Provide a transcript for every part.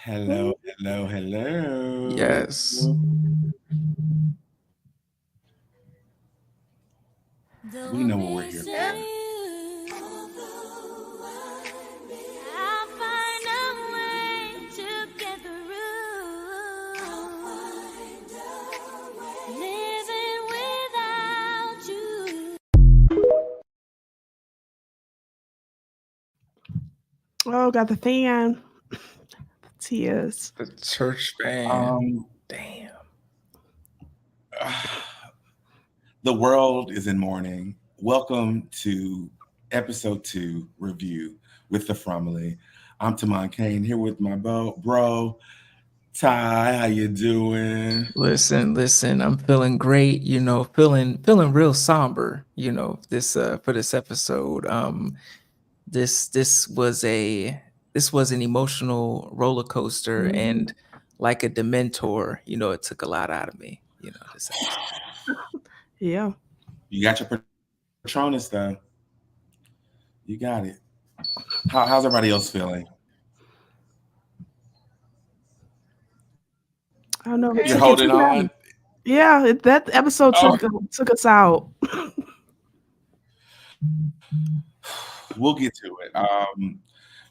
Hello, hello, hello. Yes. We know what we're here Yeah. for. Oh, got the fan. Tears. The church band. Um, Damn. the world is in mourning. Welcome to episode 2 review with the Fromily. I'm TaMon Kane here with my bro Ty. How you doing? Listen, I'm feeling great, feeling real somber, this for this episode. This was an emotional roller coaster and like a dementor, it took a lot out of me, this episode. Yeah. You got your Patronus though. You got it. How's everybody else feeling? I don't know if it You're took Okay. it holding took it out. on. Yeah, that episode Oh, took us out. we'll get to it.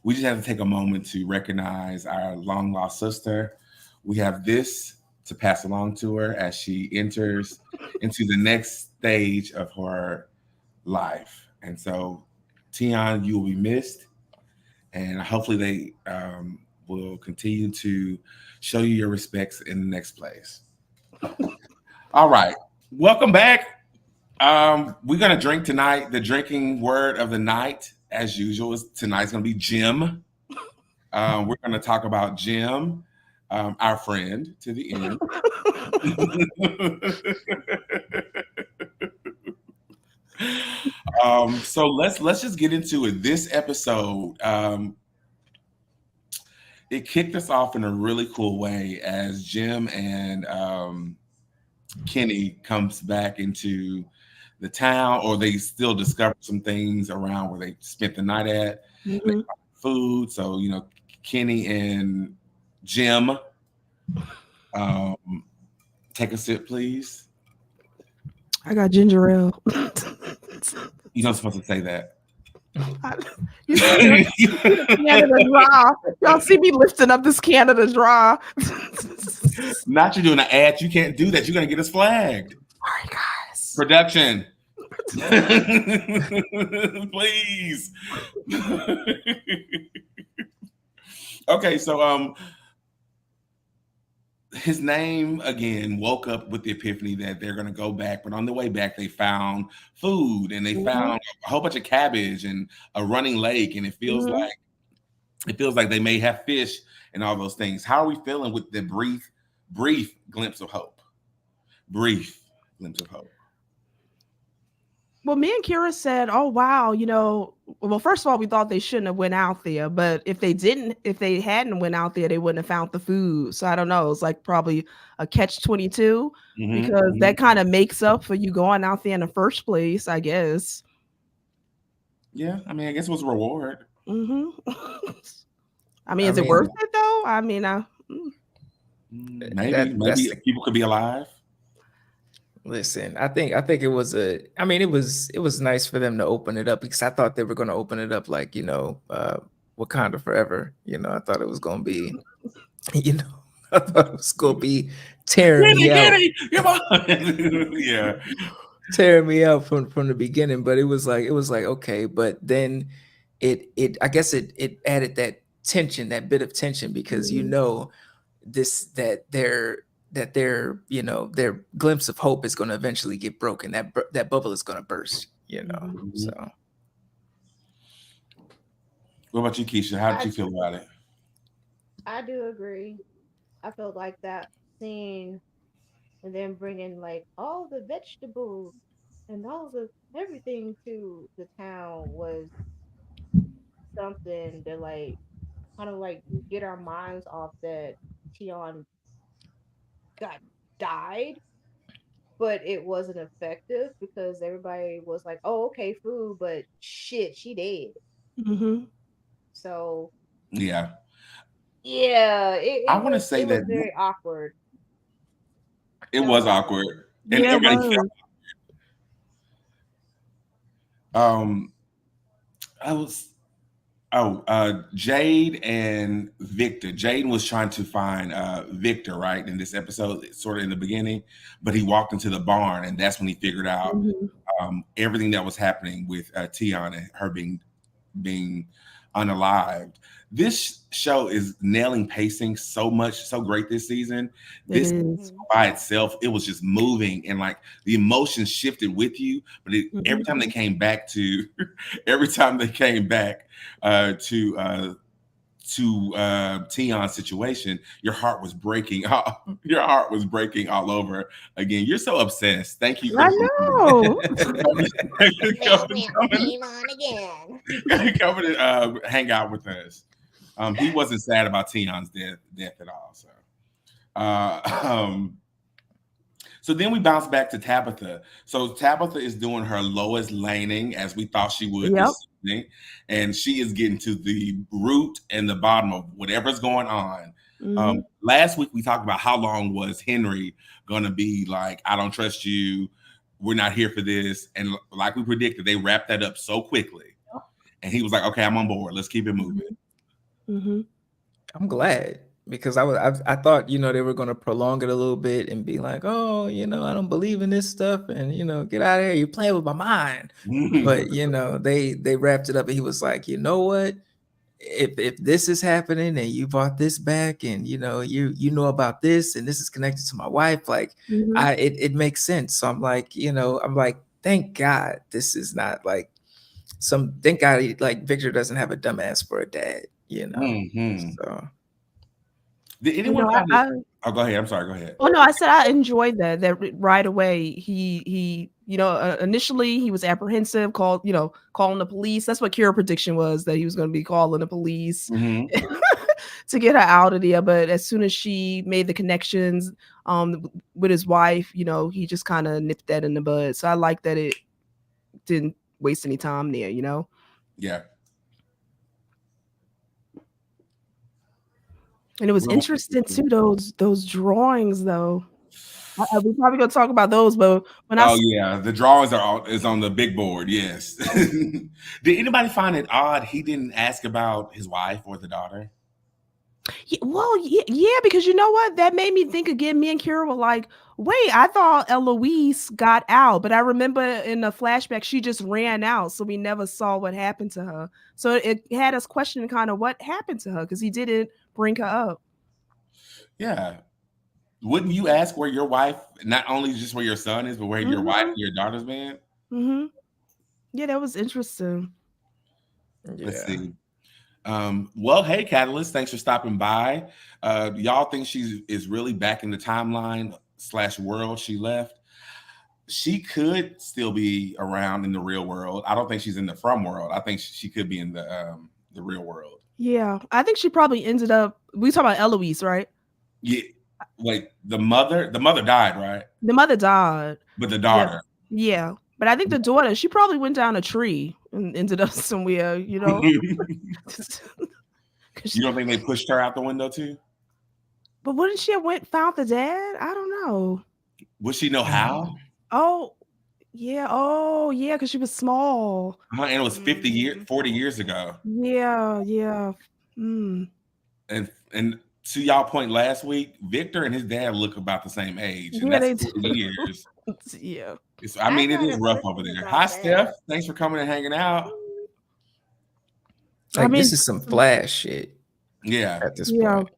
We just have to take a moment to recognize our long lost sister. We have this to pass along to her as she enters into the next stage of her life. And so, Tion, you will be missed, and hopefully, they will continue to show you your respects in the next place. All right, welcome back. We're gonna drink tonight. The drinking word of the night, as usual, is tonight's gonna be Jim. We're gonna talk about Jim, our friend, to the end. So let's just get into it. This episode, it kicked us off in a really cool way as Jim and Kenny comes back into the town, or they still discover some things around where they spent the night at. They hmm find food, so Kenny and Jim, um, take a sip, please. I got ginger ale. You're not supposed to say that. I- you see the Canada Dry. Y'all see me lifting up this Canada Dry. Not you doing an ad. You can't do that. You're gonna get us flagged. Sorry, guys. Production. Please. Okay, so his name again woke up with the epiphany that they're going to go back, but on the way back they found food, and they Mhm, found a whole bunch of cabbage and a running lake, and mhm. it feels like they may have fish and all those things. How are we feeling with the brief glimpse of hope? Brief glimpse of hope. Well, me and Kira said, "Oh wow, well, first of all, we thought they shouldn't have went out there, but if they hadn't went out there, they wouldn't have found the food. So I don't know. It's like probably a catch 22 Hmm, because that hmm. kind of makes up for you going out there in the first place, I guess. Yeah, I mean, I guess it was a reward. hmm I mean, I is it worth mean, it though? I mean, Maybe that's people could be alive. listen, I think it was nice for them to open it up because I thought they were going to open it up like, Wakanda Forever. I thought it was going to be, you know, I thought it was going to be tearing me out, Kitty, come on. Yeah. tearing me out from the beginning, but it was like okay, but then it I guess it added that bit of tension because mhm. this their glimpse of hope is going to eventually get broken. That bubble is going to burst. Mhm. Mhm. So What about you, Keisha? How did I you feel about it? I do agree. I felt like that scene, and then bringing like all the vegetables and all the everything to the town was something that like kind of like get our minds off that Tion got died, but it wasn't effective because everybody was like, "Oh, okay, food," but shit, she dead. Mhm. So Yeah. Yeah, I want to say it was that very awkward. it That was was awkward. awkward, and Yeah, it everybody was. um I was Jade and Victor. Jade was trying to find Victor, right, in this episode, sort of in the beginning, but he walked into the barn, and that's when he figured out Mhm. everything that was happening with Tion and her being unalived. This show is nailing pacing so much, so great this season. It This is. Mhm. by itself, it was just moving and like the emotions shifted with you. But every Mhm. time they came back to, every time they came back to Tion's situation, your heart was breaking. Your heart was breaking all over again. You're so obsessed. Thank you for I know. Well, came on again. coming to hang out with us. He wasn't sad about Tion's death at all. Uh, um, so then we bounce back to Tabitha. So Tabitha is doing her lowest laning as we thought she would Yep. this evening, and she is getting to the root and the bottom of whatever's going on. Mhm. Last week we talked about how long was Henry going to be like, I don't trust you. We're not here for this. And like we predicted, they wrapped that up so quickly. And he was like, okay, I'm on board. Let's keep it moving. Mhm. I'm glad because I thought they were gonna prolong it a little bit and be like, oh, I don't believe in this stuff, and get out of here. You're playing with my mind. But they wrapped it up, and he was like, you know what? If this is happening and you bought this back, and you know about this, and this is connected to my wife, like Mhm. it makes sense. So I'm like, thank God this is not like thank God like Victor doesn't have a dumbass for a dad. Mhm. So Did You anyone know, find it? I Oh, go ahead. I'm sorry. Go ahead. oh no, I said I enjoyed that right away. He initially he was apprehensive, calling the police. That's what Kira prediction was, that he was going to be calling the police Mhm. to get her out of there. But as soon as she made the connections with his wife, he just kind of nipped that in the bud. So I like that it didn't waste any time there. Yeah. And it was interesting too, those drawings though. We probably gonna talk about those, but when Oh yeah, the drawings is on the big board. Yes. Did anybody find it odd he didn't ask about his wife or the daughter? Yeah, because you know what? That made me think again. Me and Kira were like, wait, I thought Eloise got out, but I remember in the flashback, she just ran out. So we never saw what happened to her. So it had us questioning kind of what happened to her because he didn't bring her up. Yeah. Wouldn't you ask where your wife, not only just where your son is, but where your wife Hmm. and your daughter's been? Hmm. Yeah, that was interesting. Let's yeah. see. Well, hey, Catalyst, thanks for stopping by. Y'all think she is really back in the timeline / world she left? She could still be around in the real world. I don't think she's in the from world. I think she could be in the real world. Yeah, I think she probably ended up. We talking about Eloise, right? Yeah. Wait, the mother died, right? The mother died. But the Yeah, daughter. yeah. But I think the daughter, she probably went down a tree and ended up somewhere, You 'Cause don't think they pushed her out the window too? but wouldn't she have found the dad? I don't know. Would she know how? Oh, yeah. Oh, yeah, because she was small. And it was 50 years, Mhm. 40 years ago. Yeah, yeah. Mm. And to y'all point last week, Victor and his dad look about the same age, and Yeah, that's they 40 do. years. Yeah. I I mean, it got is a rough over question there. about Hi, that. Steph. Thanks for coming and hanging out. I Like mean, this is some Flash shit Yeah. at this yeah. point.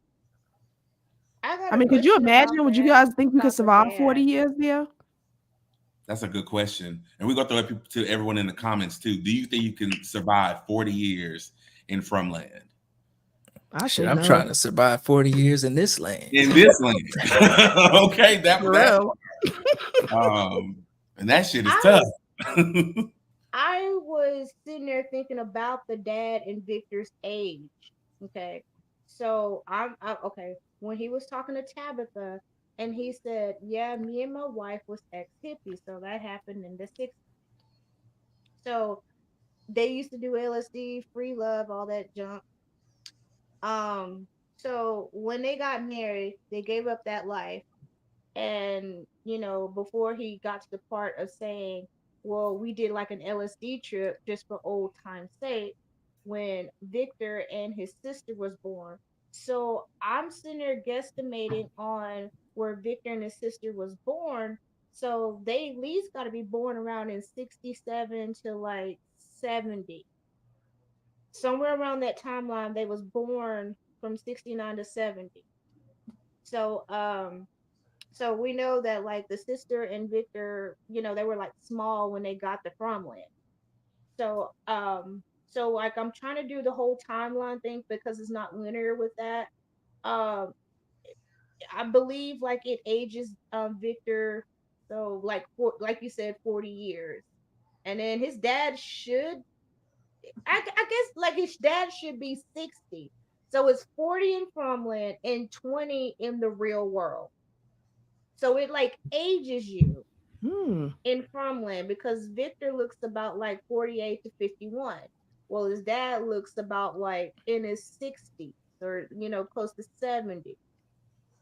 I got I a mean, could you question about imagine? Would you that. guys think you could About the survive 40 dad. years there? That's a good question. And we're going to throw it to everyone in the comments too. Do you think you can survive 40 years in Fromland? I Shit, say I'm no. trying to survive 40 years in this lane. In this land. Okay, that For real. and that shit is I tough. I was sitting there thinking about the dad and Victor's age. Okay. So okay. When he was talking to Tabitha and he said, yeah, me and my wife was ex hippie. So that happened in the 60s. So they used to do LSD, free love, all that junk. Um, So when they got married, they gave up that life. And, before he got to the part of saying, well, we did like an LSD trip just for old time's sake when Victor and his sister was born. So I'm sitting there guesstimating on where Victor and his sister was born. So they at least got to be born around in 67 to like 70. Somewhere around that timeline, they was born from 69 to 70. So, so we know that like the sister and Victor, they were like small when they got the farmland. So so like I'm trying to do the whole timeline thing because it's not linear with that. Um I believe like it ages Victor, so like like you said 40 years. And then his dad should, I guess like his dad should be 60. So it's 40 in farmland and 20 in the real world. So it like ages you Hmm. in farmland because Victor looks about like 48 to 51. Well, his dad looks about like in his 60s or, close to 70.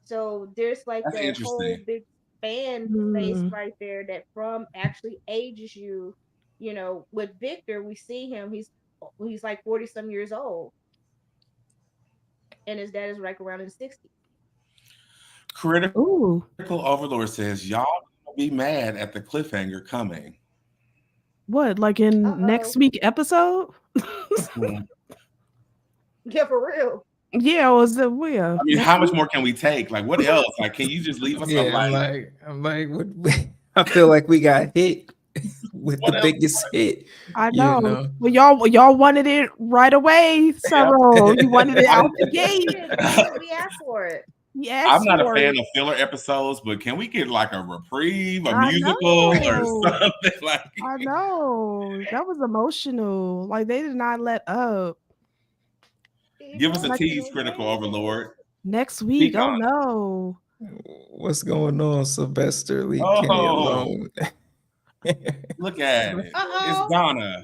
So there's like That's that whole interesting. big span space Hmm. right there that from actually ages you. With Victor, we see him, he's like 40 some years old and his dad is like around in 60s. Critical Ooh. Overlord says, y'all don't be mad at the cliffhanger coming. What? Like in next Uh-oh. week episode? Yeah, for real. Yeah, was it where? I mean, Next how much week? more can we take? Like, what else? Like, can you just leave us a Yeah, like? I'm like, what? I feel like we got hit with the What else? biggest hit. I You know. know, Well, y'all wanted it right away, Yeah. Cyril. You wanted it I out the We gate. did. We asked for it. He I'm asked not a for fan it. of filler episodes, but can we get like a reprieve, a I musical, or know. something like? I know. That was emotional. Like they did not let up. Give us a Like tease, Critical Overlord. next Speak week. Oh on it. no. what's going on, Sylvester? Leave Kenny Oh, alone. look at it. It's Uh-oh. Donna.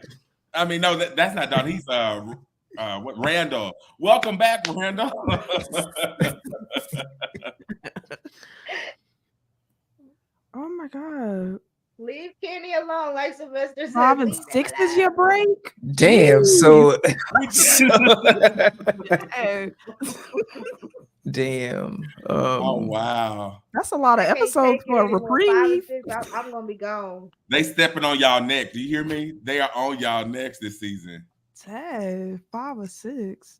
I mean, no, that's not Donna. He's what Randall. Welcome back, Randall. Oh my god. Leave Kenny alone, like Sylvester said. 5 and Leave him 6 is your alone. break? Damn. Jeez. So, Hey, damn. Oh wow. that's a lot of I can't episodes take for a it anymore. 5 and reprieve. 6, I'm gonna be gone. They stepping on y'all neck. Do you hear me? They are on y'all necks this season. Dang, 5 or 6.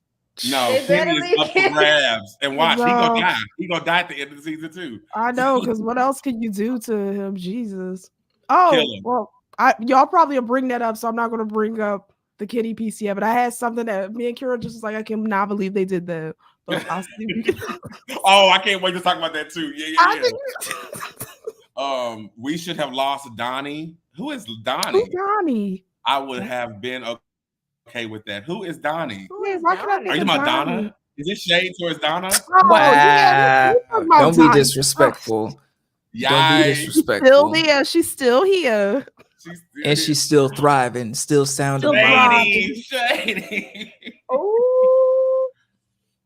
No, They Kenny better is leave up for Kenny. grabs. And watch, he gonna No, die. He gonna die at the end of the season too. I know, because what else can you do to him? Jesus. Kill Oh, him. well, y'all probably will bring that up, so I'm not gonna bring up the kitty piece yet. But I had something that me and Kira just was like, I cannot believe they did that. But I'll see. Oh, I can't wait to talk about that too. Yeah. I think We should have lost Donnie. Who is who's Donnie? Donnie? I would have been okay with that. Who is Donnie? Who Yeah, is why can I Are think you of talking about Donnie? Donna? Is it shade towards Donna? Oh yeah, Wow. we talking about Don't be Donnie. disrespectful. Don't be Yikes. She's still disrespectful. there. She's still here. She's And she's still thriving, still sound Still and mind. shady. Oh,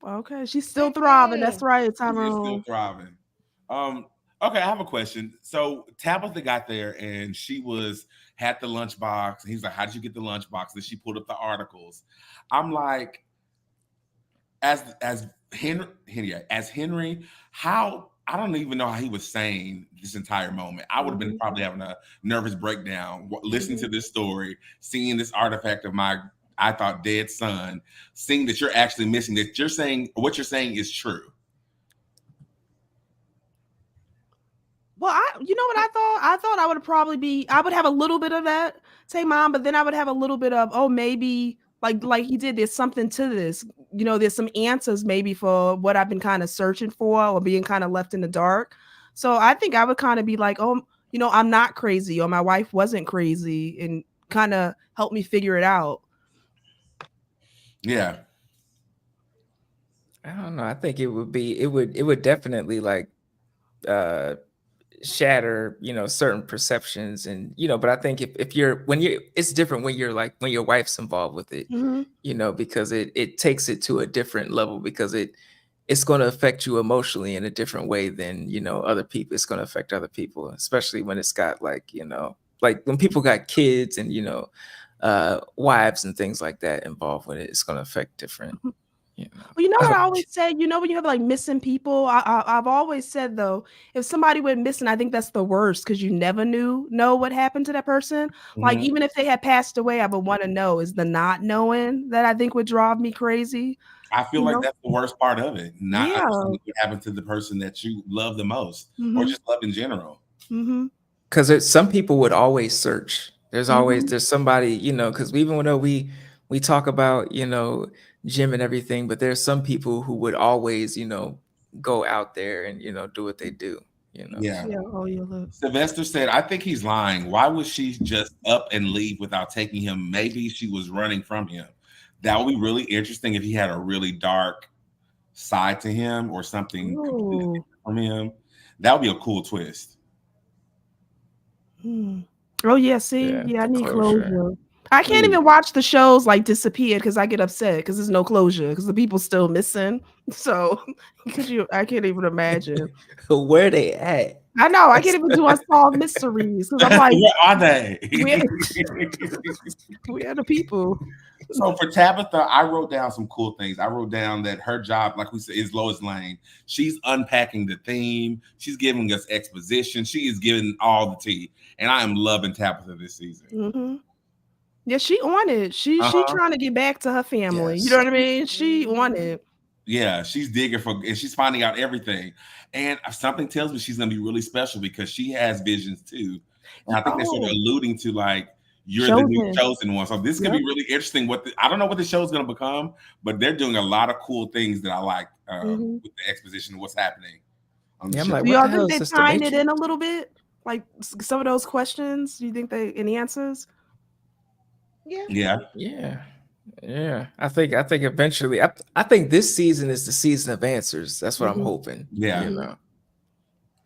okay. She's still thriving. That's right, She is still Tyrone. thriving. Okay, I have a question. So Tabitha got there and she had the lunchbox, and he's like, "How did you get the lunchbox?" And she pulled up the articles. I'm like, as Henry, how I don't even know how he was saying this entire moment. I would have been probably having a nervous breakdown listening to this story, seeing this artifact of my I thought dead son, seeing that you're actually missing, that you're saying what you're saying is true. Well, you know what I thought? I thought I would have a little bit of that, say mom, but then I would have a little bit of, oh, maybe like he did, there's something to this. There's some answers maybe for what I've been kind of searching for or being kind of left in the dark. So I think I would kind of be like, oh, I'm not crazy, or my wife wasn't crazy, and kind of help me figure it out. Yeah. I don't know. I think it would definitely like shatter, certain perceptions, and but I think if it's different when your wife's involved with it, Mhm. because it takes it to a different level, because it's going to affect you emotionally in a different way than, other people. It's going to affect other people, especially when it's got like, like when people got kids and, wives and things like that involved with it, it's going to affect different, Well, you know what I always say? You know when you have like missing people? I've always said though, if somebody went missing, I think that's the worst because you never know what happened to that person. Like even if they had passed away, I would want to know. Is the not knowing that I think would drive me crazy? I feel like that's the worst part of it. Not Yeah. understanding what happened to the person that you love the most, or just love in general. Because some people would always search. There's always there's somebody, because even though we talk about, Jim and everything, but there's some people who would always, go out there and, do what they do, Yeah. Oh, yeah. Look. Sylvester said, I think he's lying. Why would she just up and leave without taking him? Maybe she was running from him. That would be really interesting if he had a really dark side to him or something completely different from him. That would be a cool twist. Oh yeah, see, Yeah, I need closure. closure. I can't even watch the shows like disappear because I get upset because there's no closure because the people's still missing. So, I can't even imagine. Where they at? I know I can't even do unsolved mysteries because I'm like, where are they? where are the people? So for Tabitha, I wrote down some cool things. I wrote down that her job, like we said, is Lois Lane. She's unpacking the theme. She's giving us exposition. She is giving all the tea, and I am loving Tabitha this season. Yeah, she on it. She trying to get back to her family. Yes. You know what I mean? She on it. Yeah, she's digging and she's finding out everything. And something tells me she's gonna be really special because she has visions too. And I think they're sort of alluding to like you're the new chosen one. So this could be really interesting. I don't know what the show is gonna become, but they're doing a lot of cool things that I like with the exposition of what's happening. On the show. Like, do y'all think they're tying it in a little bit? Like some of those questions? Do you think any answers? Yeah. I think eventually I think this season is the season of answers. That's what I'm hoping. Yeah.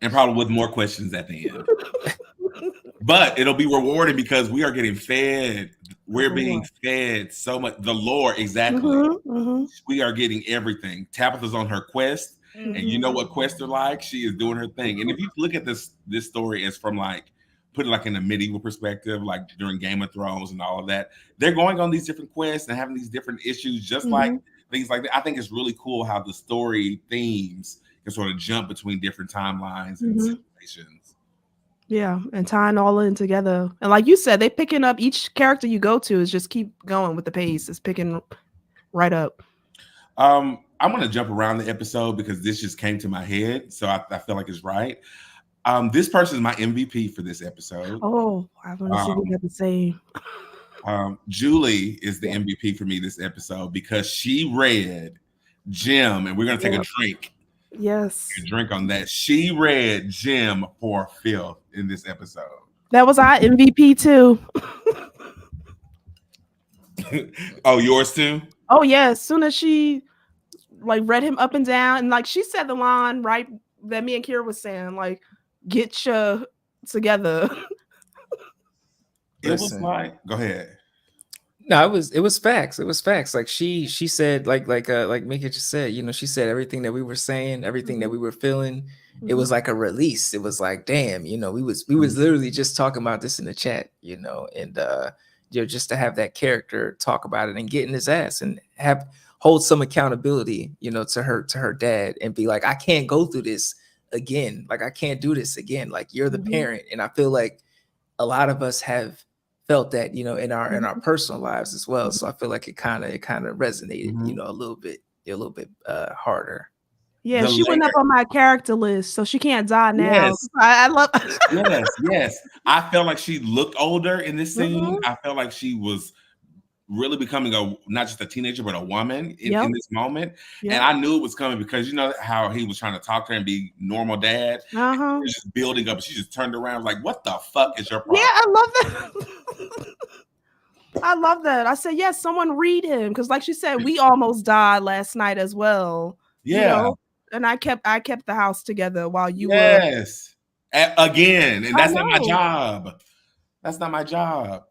And probably with more questions at the end. But it'll be rewarding because we are getting fed. We're being fed so much. The lore, exactly. We are getting everything. Tabitha's on her quest. And you know what quests are like? She is doing her thing. And if you look at this story as from like, put it like in a medieval perspective, like during Game of Thrones and all of that, they're going on these different quests and having these different issues, just like things like that. I think it's really cool how the story themes can sort of jump between different timelines and situations. Yeah, and tying all in together. And like you said, they picking up each character you go to is just keep going with the pace. It's picking right up. I'm going to jump around the episode because this just came to my head. So I feel like it's right. This person is my MVP for this episode. Oh, I want to see what you have to say. Julie is the MVP for me this episode because she read Jim, and we're going to take a drink. Yes. A drink on that. She read Jim for filth in this episode. That was our MVP too. Oh, yours too? Oh, yeah. As soon as she like read him up and down, and like she said the line right that me and Kira was saying, like, get your together. It was like, go ahead. No, it was facts. It was facts. Like she said, like Meka just said, she said everything that we were saying, everything that we were feeling. It was like a release. It was like, damn, we was literally just talking about this in the chat, and just to have that character talk about it and get in his ass and hold some accountability, to her dad and be like, I can't go through this again. Like I can't do this again. Like you're the parent, and I feel like a lot of us have felt that, in our personal lives as well. So I feel like it kind of resonated, a little bit harder. Yeah, she went up on my character list, so she can't die now. Yes. I love. yes. I felt like she looked older in this scene. I felt like she was really becoming not just a teenager, but a woman in this moment. And I knew it was coming because you know how he was trying to talk to her and be normal dad. He was just building up. She just turned around like, what the fuck is your problem? Yeah, I love that. I love that. I said, yes, someone read him. Because like she said, we almost died last night as well. Yeah. And I kept the house together while you were. Yes. Again. And that's not my job. That's not my job.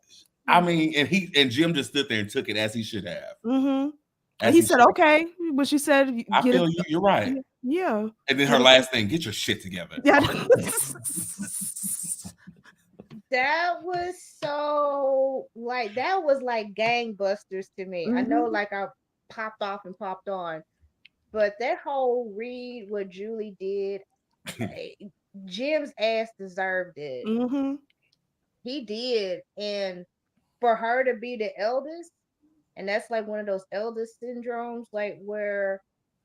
I mean, and Jim just stood there and took it as he should have. And he said, okay, when she said, I "Get it." feel you. You're right. Yeah. And then her last thing, get your shit together. Yeah. That was so like that was like gangbusters to me. I know like I popped off and popped on, but that whole read what Julie did, Jim's ass deserved it. Mm-hmm. He did. And for her to be the eldest, and that's like one of those eldest syndromes, like where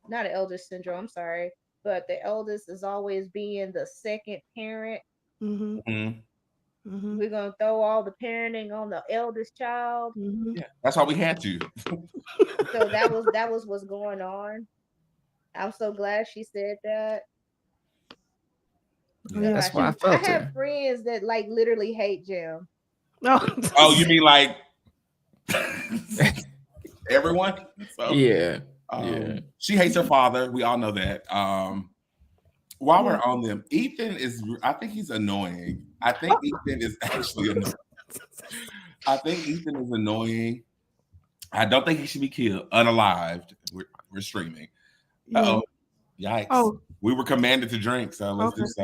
not an eldest syndrome, I'm sorry, but the eldest is always being the second parent. Mm-hmm. Mm-hmm. We're gonna throw all the parenting on the eldest child. Mm-hmm. Yeah, that's why we had to. So that was what's going on. I'm so glad she said that. Oh, yeah. That's why I I felt have her. friends that like literally hate Jim. Oh, you mean like everyone? So, Yeah. she hates her father. We all know that. While we're Yeah. on them, Ethan is. I think he's annoying. I think Ethan is actually annoying. I think Ethan is annoying. I don't think he should be killed unalived. We're streaming. Yeah. Uh-oh. Yikes. Oh. We were commanded to drink, so let's Okay. just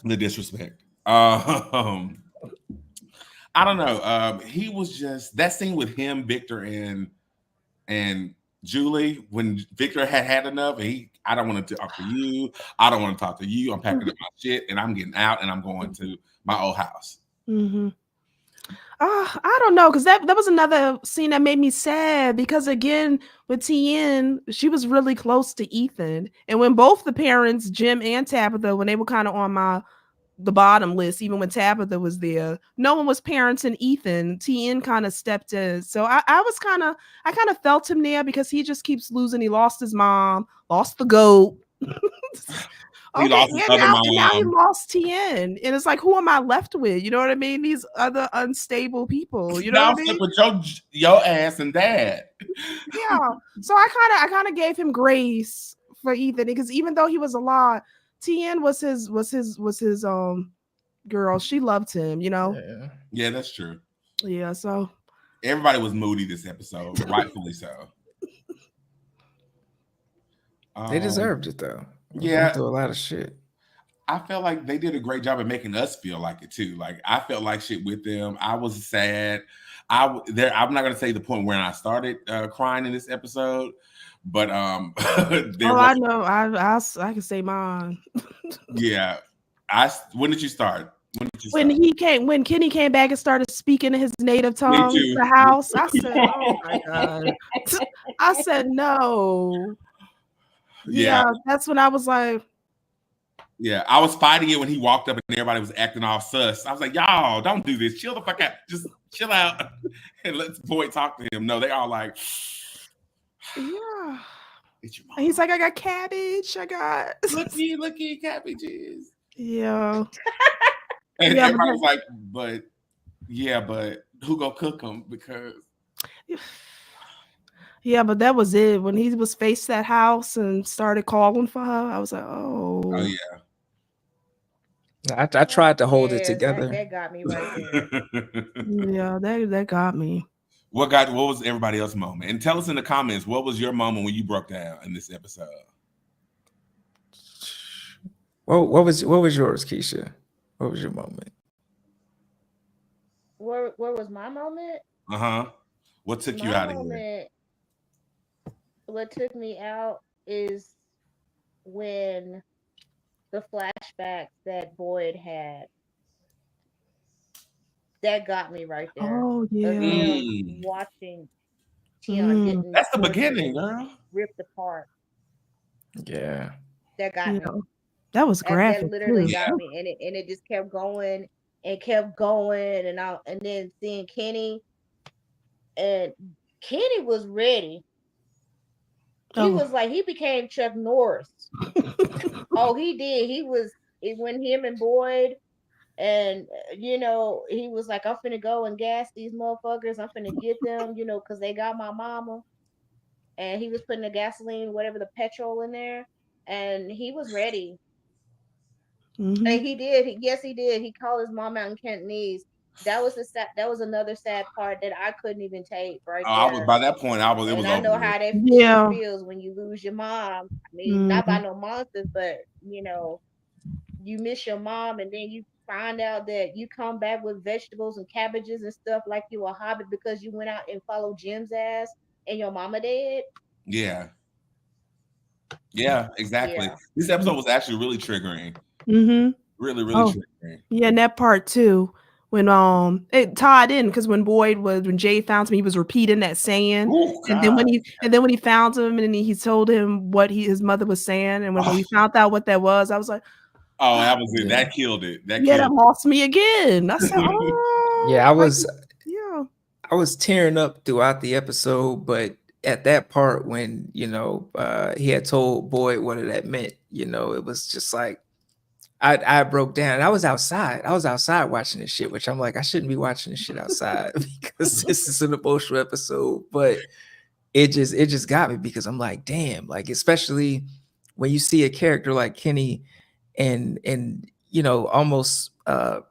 the disrespect. I don't know. He was just that scene with him, Victor, and Julie. When Victor had enough, and I don't want to talk to you. I don't want to talk to you. I'm packing up my shit and I'm getting out and I'm going to my old house. Mm-hmm. I don't know, because that was another scene that made me sad, because again with TN, she was really close to Ethan, and when both the parents, Jim and Tabitha, when they were kind of on the bottom list, even when Tabitha was there, no one was parenting Ethan. TN kind of stepped in, so I kind of felt him there, because he just keeps losing. He lost his mom, lost the goat. He Okay, lost his other and now he mom. lost TN, and it's like, who am I left with? You know what I mean? These other unstable people. You know Now what I I'm mean? stuck with your ass and dad. Yeah. So I kind of gave him grace for Ethan, because even though he was a lot, TN was his girl. She loved him. You know. Yeah, that's true. Yeah. So Everybody was moody this episode, rightfully so. They deserved it though. Yeah. Went through a lot of shit. I felt like they did a great job of making us feel like it too. Like I felt like shit with them. I was sad. I'm not gonna say the point where I started crying in this episode, but I know. I can say mine. Yeah. When did you start? When Kenny came back and started speaking in his native tongue, the house, I said, "Oh my god!" I said, "No." Yeah, that's when I was like, yeah, I was fighting it when he walked up and everybody was acting all sus. I was like, y'all, don't do this. Chill the fuck out. Just chill out and let Boyd talk to him. No, they all like, yeah. And he's like, I got cabbage. I got looky, cabbages. Yeah. And everybody was like, but who gonna cook them? Because yeah, but that was it. When he was faced that house and started calling for her, I was like, oh yeah. I tried to hold it together. That got me right there. Yeah, that got me. What was everybody else's moment? And tell us in the comments, what was your moment when you broke down in this episode? What was yours, Keeshia? What was your moment? Where was my moment? What took you out of here? What took me out is when the flashbacks that Boyd had. That got me right there. Oh yeah. Watching Tion getting that's the beginning, girl. Ripped apart. Yeah. That got me. That was graphic. That literally got me, and it just kept going and kept going, and then seeing Kenny, and Kenny was ready. He was like, he became Chuck Norris. Oh, he did. He was, when him and Boyd, and he was like, I'm finna go and gas these motherfuckers. I'm finna get them, because they got my mama. And he was putting the gasoline, whatever, the petrol in there, and he was ready. Mm-hmm. And he did. Yes, he did. He called his mom out in Cantonese. that was that was another sad part that I couldn't even take right I was there. by that point. It was And I over know with. how that shit Yeah. feels when you lose your mom. I mean, not by Mm-hmm. no monsters, but you miss your mom, and then you find out that you come back with vegetables and cabbages and stuff like you a hobbit because you went out and followed Jim's ass, and your mama dead. Yeah, yeah, exactly. Yeah. This episode was actually really triggering. Mm-hmm. Really, really Oh, triggering. yeah, and that part too. When it tied in because when Jay found him, he was repeating that saying, Oh and then God. when he found him, and then he told him what his mother was saying, and when Oh, we found out what that was, I was like, that was it. Yeah. That killed it. That yeah, that killed lost me again. I said, it. Yeah, oh, like, yeah. I was tearing up throughout the episode, but at that part when he had told Boyd what that meant, it was just like I broke down. I was outside. Watching this shit, which I'm like, I shouldn't be watching this shit outside because this is an emotional episode. But it just got me because I'm like, damn, like especially when you see a character like Kenny and almost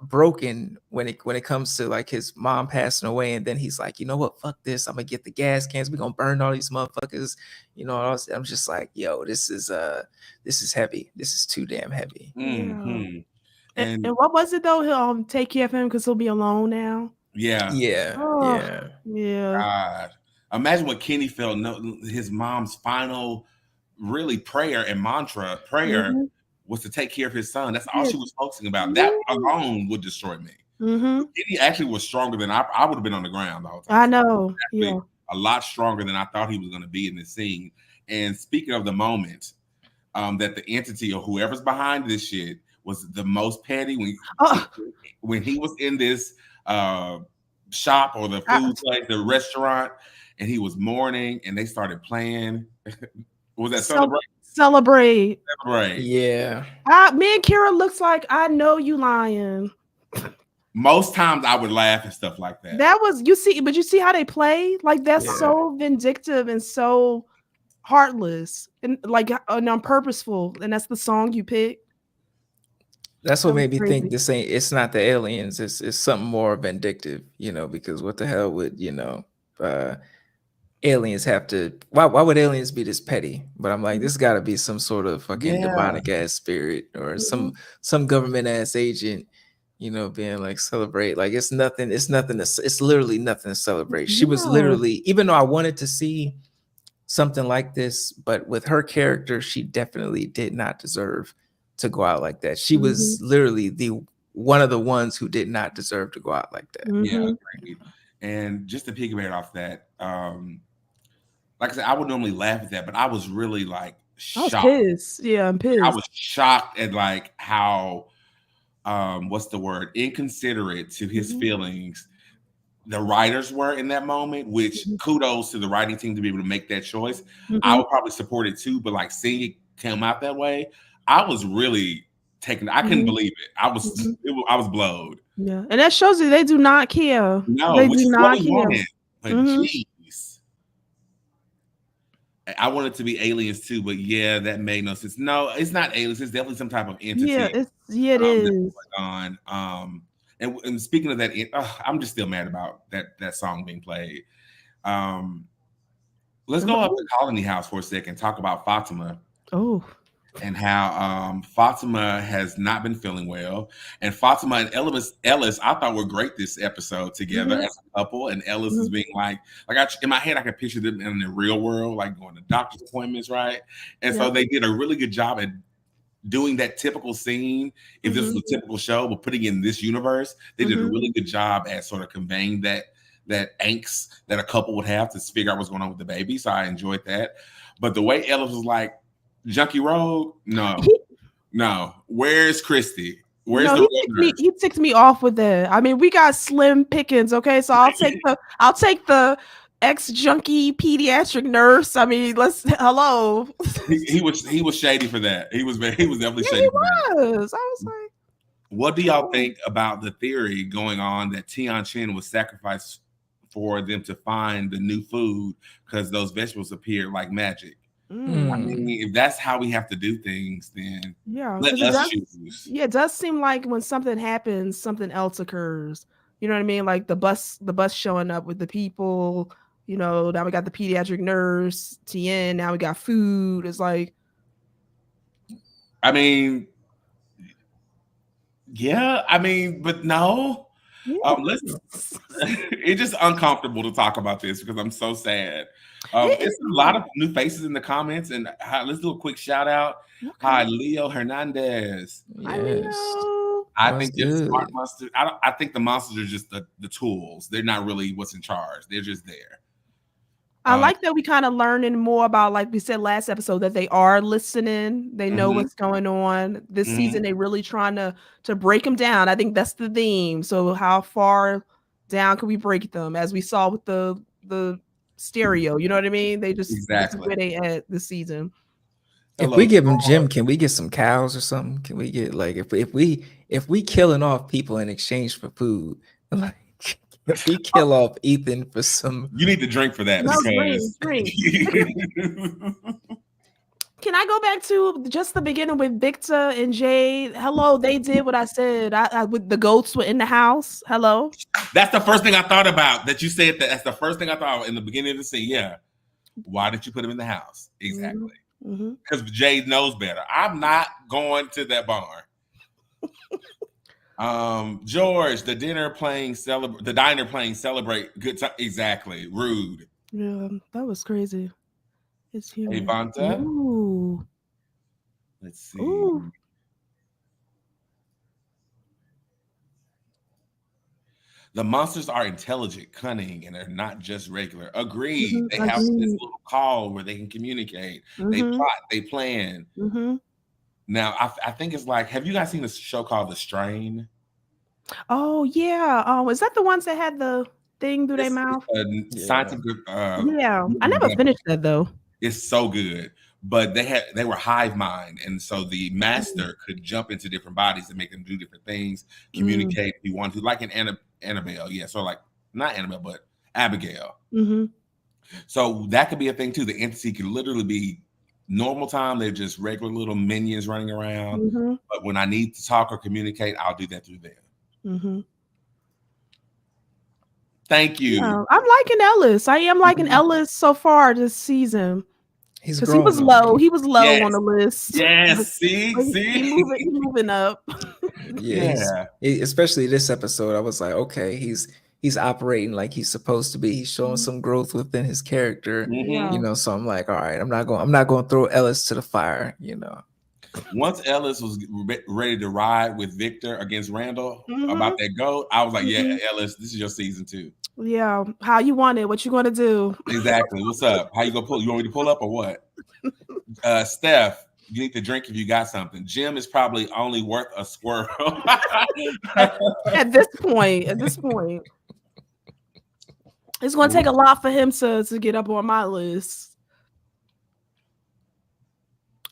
broken when it comes to like his mom passing away, and then he's like, you know what, fuck this, I'm gonna get the gas cans, we're gonna burn all these motherfuckers. I'm just like, yo, this is heavy. This is too damn heavy. Mm-hmm. And And what was it though? He'll take care of him because he'll be alone now. yeah, Oh, Yeah. yeah. God. Imagine what Kenny felt. His mom's final, really prayer and prayer Mhm. was to take care of his son. That's all Yeah. she was focusing about. That alone would destroy me. Mm-hmm. Kenny actually was stronger than I would have been on the ground the whole time. I know. Yeah. A lot stronger than I thought he was going to be in this scene. And speaking of the moment, that the entity or whoever's behind this shit was the most petty when he was in this shop or the food place, the restaurant, and he was mourning, and they started playing. Was that celebrate? Celebrate. Celebrate. Yeah. Me and Kira looks like I know you lying. Most times I would laugh and stuff like that. That was you see how they play? Like that's Yeah. so vindictive and so heartless and like unpurposeful. And that's the song you picked. That's That what was made me crazy. think it's not the aliens, it's something more vindictive, because what the hell would aliens have to, why would aliens be this petty? But I'm like, this gotta be some sort of fucking demonic ass spirit or Mhm. some government ass agent, being like, celebrate. Like it's literally nothing to celebrate. She was Yeah. literally, even though I wanted to see something like this, but with her character, she definitely did not deserve to go out like that. She was literally one of the ones who did not deserve to go out like that. Mhm. Yeah, agreed. And just to piggyback off that, like I said, I would normally laugh at that, but I was really like I was shocked. pissed. Yeah, I'm pissed. I was shocked at like how what's the word, inconsiderate to his feelings the writers were in that moment, which kudos to the writing team to be able to make that choice. I would probably support it too, but like seeing it come out that way, I was really taken. I couldn't believe it. I was blowed. Yeah, and that shows you they do not care. No, They which do is what not we care. wanted. But Mhm. jeez. I wanted to be aliens too, but yeah, that made no sense. No, it's not aliens. It's definitely some type of entity. Yeah, it that's is. going on. And speaking of that, I'm just still mad about that song being played. Let's go up to Colony House for a second. Talk about Fatima. Oh. And how Fatima has not been feeling well. And Fatima and Ellis, I thought were great this episode together as a couple. And Ellis is being like in my head, I can picture them in the real world, like going to doctor's appointments, right? And so they did a really good job at doing that typical scene. If this was a typical show, but putting in this universe, they did a really good job at sort of conveying that angst that a couple would have to figure out what's going on with the baby. So I enjoyed that. But the way Ellis was like, Junkie Road? No. Where's Christy? Where's the he ticked me off with that. I mean, we got slim pickings, okay? So I'll take the ex-junkie pediatric nurse. I mean, hello. He was shady for that. He was definitely shady. I was like, what do y'all think about the theory going on that Tian Chen was sacrificed for them to find the new food because those vegetables appeared like magic? I mean, if that's how we have to do things, then let us choose. Yeah, it does seem like when something happens, something else occurs. You know what I mean? Like the bus showing up with the people. You know, now we got the pediatric nurse, TN. Now we got food. It's like, I mean, yeah. I mean, but no. Let's. It's just uncomfortable to talk about this because I'm so sad. It's a lot of new faces in the comments, and let's do a quick shout out. Okay. Hi, Leo Hernandez. Hi, Leo. I think they're smart monsters. I think the monsters are just the tools. They're not really what's in charge. They're just there. I like that we kind of learning more about, like we said last episode, that they are listening. They know what's going on. This season, they really trying to break them down. I think that's the theme. So how far down can we break them? As we saw with the stereo, you know what I mean? They just this is where they at this season. If we give them Jim, can we get some cows or something? Can we get like if we killing off people in exchange for food, like if we kill off Ethan for some, you need to drink for that. No, drink. Can I go back to just the beginning with Victor and Jay? Hello, they did what I said. I with the goats were in the house. Hello. That's the first thing I thought about. That you said that. That's the first thing I thought in the beginning of the scene. Yeah. Why did you put him in the house? Exactly. Because Jay knows better. I'm not going to that barn. George, the diner playing celebrate good time. Exactly. Rude. Yeah, that was crazy. It's here. Hey, Vanta. Ooh. Let's see. Ooh. The monsters are intelligent, cunning, and they're not just regular. Agreed. They have this little call where they can communicate. They plot, they plan. Now, I think it's like, have you guys seen a show called The Strain? Oh, yeah. Is that the ones that had the thing through their mouth? Scientific. Yeah. I never finished that, though. It's so good. But they were hive mind. And so the master could jump into different bodies and make them do different things, communicate if you want to, like in Annabelle. Yeah. So like, not Annabelle, but Abigail. So that could be a thing too. The entity could literally be normal time. They're just regular little minions running around. But when I need to talk or communicate, I'll do that through them. Thank you. Yeah, I'm liking Ellis. I am liking Ellis so far this season. Because he was low. He was low on the list. Yes. See? He moving up. Especially this episode, I was like, okay, he's operating like he's supposed to be. He's showing some growth within his character. You know, so I'm like, all right, I'm not going to throw Ellis to the fire, you know. Once Ellis was ready to ride with Victor against Randall about that goat, I was like, yeah, Ellis, this is your season 2. Yeah, how you want it? What you gonna do? Exactly. What's up? How you gonna pull? You want me to pull up or what? Steph, you need to drink if you got something. Jim is probably only worth a squirrel. At this point, it's gonna take a lot for him to get up on my list.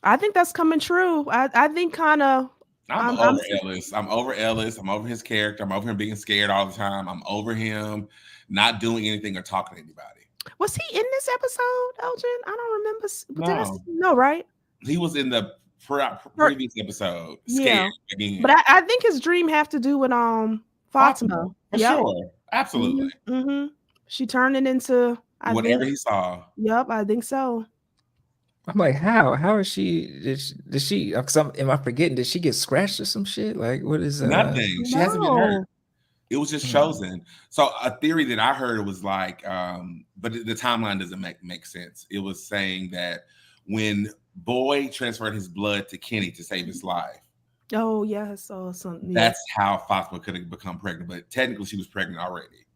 I think that's coming true. I think kind of. I'm over Ellis. I'm over Ellis. I'm over his character. I'm over him being scared all the time. I'm over him not doing anything or talking to anybody. Was he in this episode, Elgin? I don't remember. No, right? He was in the previous episode. Scared again. But I think his dream have to do with Fatima. For sure. Absolutely. She turned it into whatever he saw. Yep, I think so. I'm like, how is she? Did she? Am I forgetting? Did she get scratched or some shit? Like, what is nothing? She hasn't been hurt. It was just chosen. So a theory that I heard was like, but the timeline doesn't make sense. It was saying that when Boy transferred his blood to Kenny to save his life. Oh yeah, I saw something. That's how Fatima could have become pregnant, but technically she was pregnant already.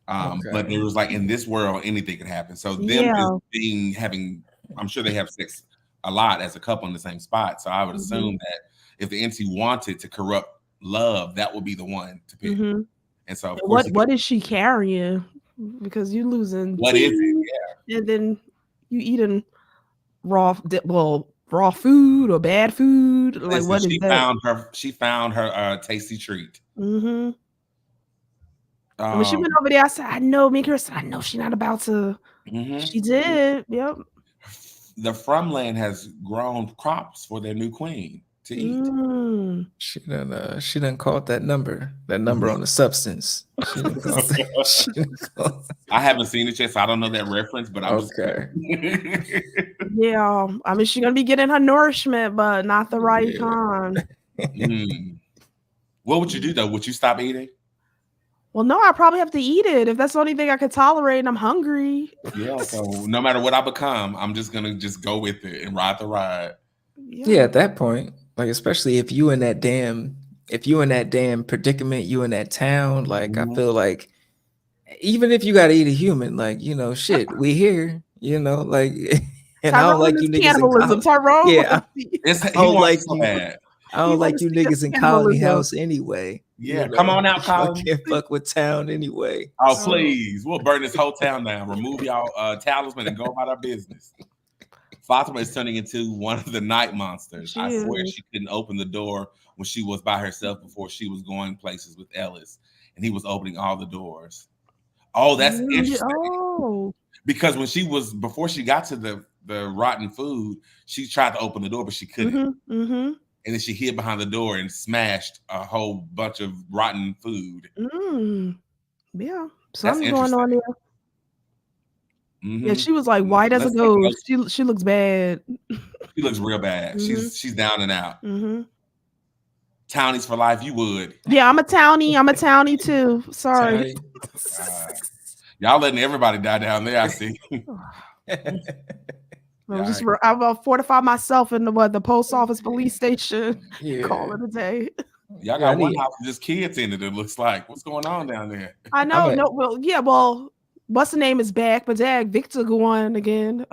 But it was like in this world, anything can happen. So them just having. I'm sure they have sex a lot as a couple in the same spot. So I would assume that if the entity wanted to corrupt love, that would be the one to pick. And so, of course, what is she carrying? Because you losing. What is it? Yeah. And then you eating raw food or bad food. Like, what is that? She found her tasty treat. When she went over there, I said, I know, Meka said, I know she's not about to. She did. Yep. The Frumland has grown crops for their new queen, to eat. She done called that number on the substance. She done called that. I haven't seen it yet, so I don't know that reference, but I'm okay. Yeah, I mean, she's gonna be getting her nourishment, but not the right kind. What would you do though? Would you stop eating? Well, no, I probably have to eat it if that's the only thing I could tolerate and I'm hungry. Yeah, so no matter what I become, I'm just gonna go with it and ride the ride. Yeah, at that point, like especially if you in that damn predicament, you in that town, like I feel like even if you gotta eat a human, like shit, we here, like and I don't like you niggas cannibalism, Tyrone. Yeah, I don't like you niggas in Colony House anyway. Yeah, come on out, Colony. I can't fuck with town anyway. Oh, please. We'll burn this whole town down. Remove y'all talisman and go about our business. Fatima is turning into one of the night monsters. I swear she couldn't open the door when she was by herself before she was going places with Ellis. And he was opening all the doors. Oh, that's interesting. Oh. Because before she got to the rotten food, she tried to open the door, but she couldn't. And then she hid behind the door and smashed a whole bunch of rotten food. Yeah, something's going on there. Yeah, she was like white as a ghost. She looks bad. She looks real bad. She's down and out. Townies for life, you would. Yeah, I'm a townie too. Sorry. Y'all letting everybody die down there, I see. I will fortify myself in the post office police station. Yeah. Call it a day. Y'all got one house with just kids in it. It looks like. What's going on down there? I know. Well, what's the name is back, but Victor going again.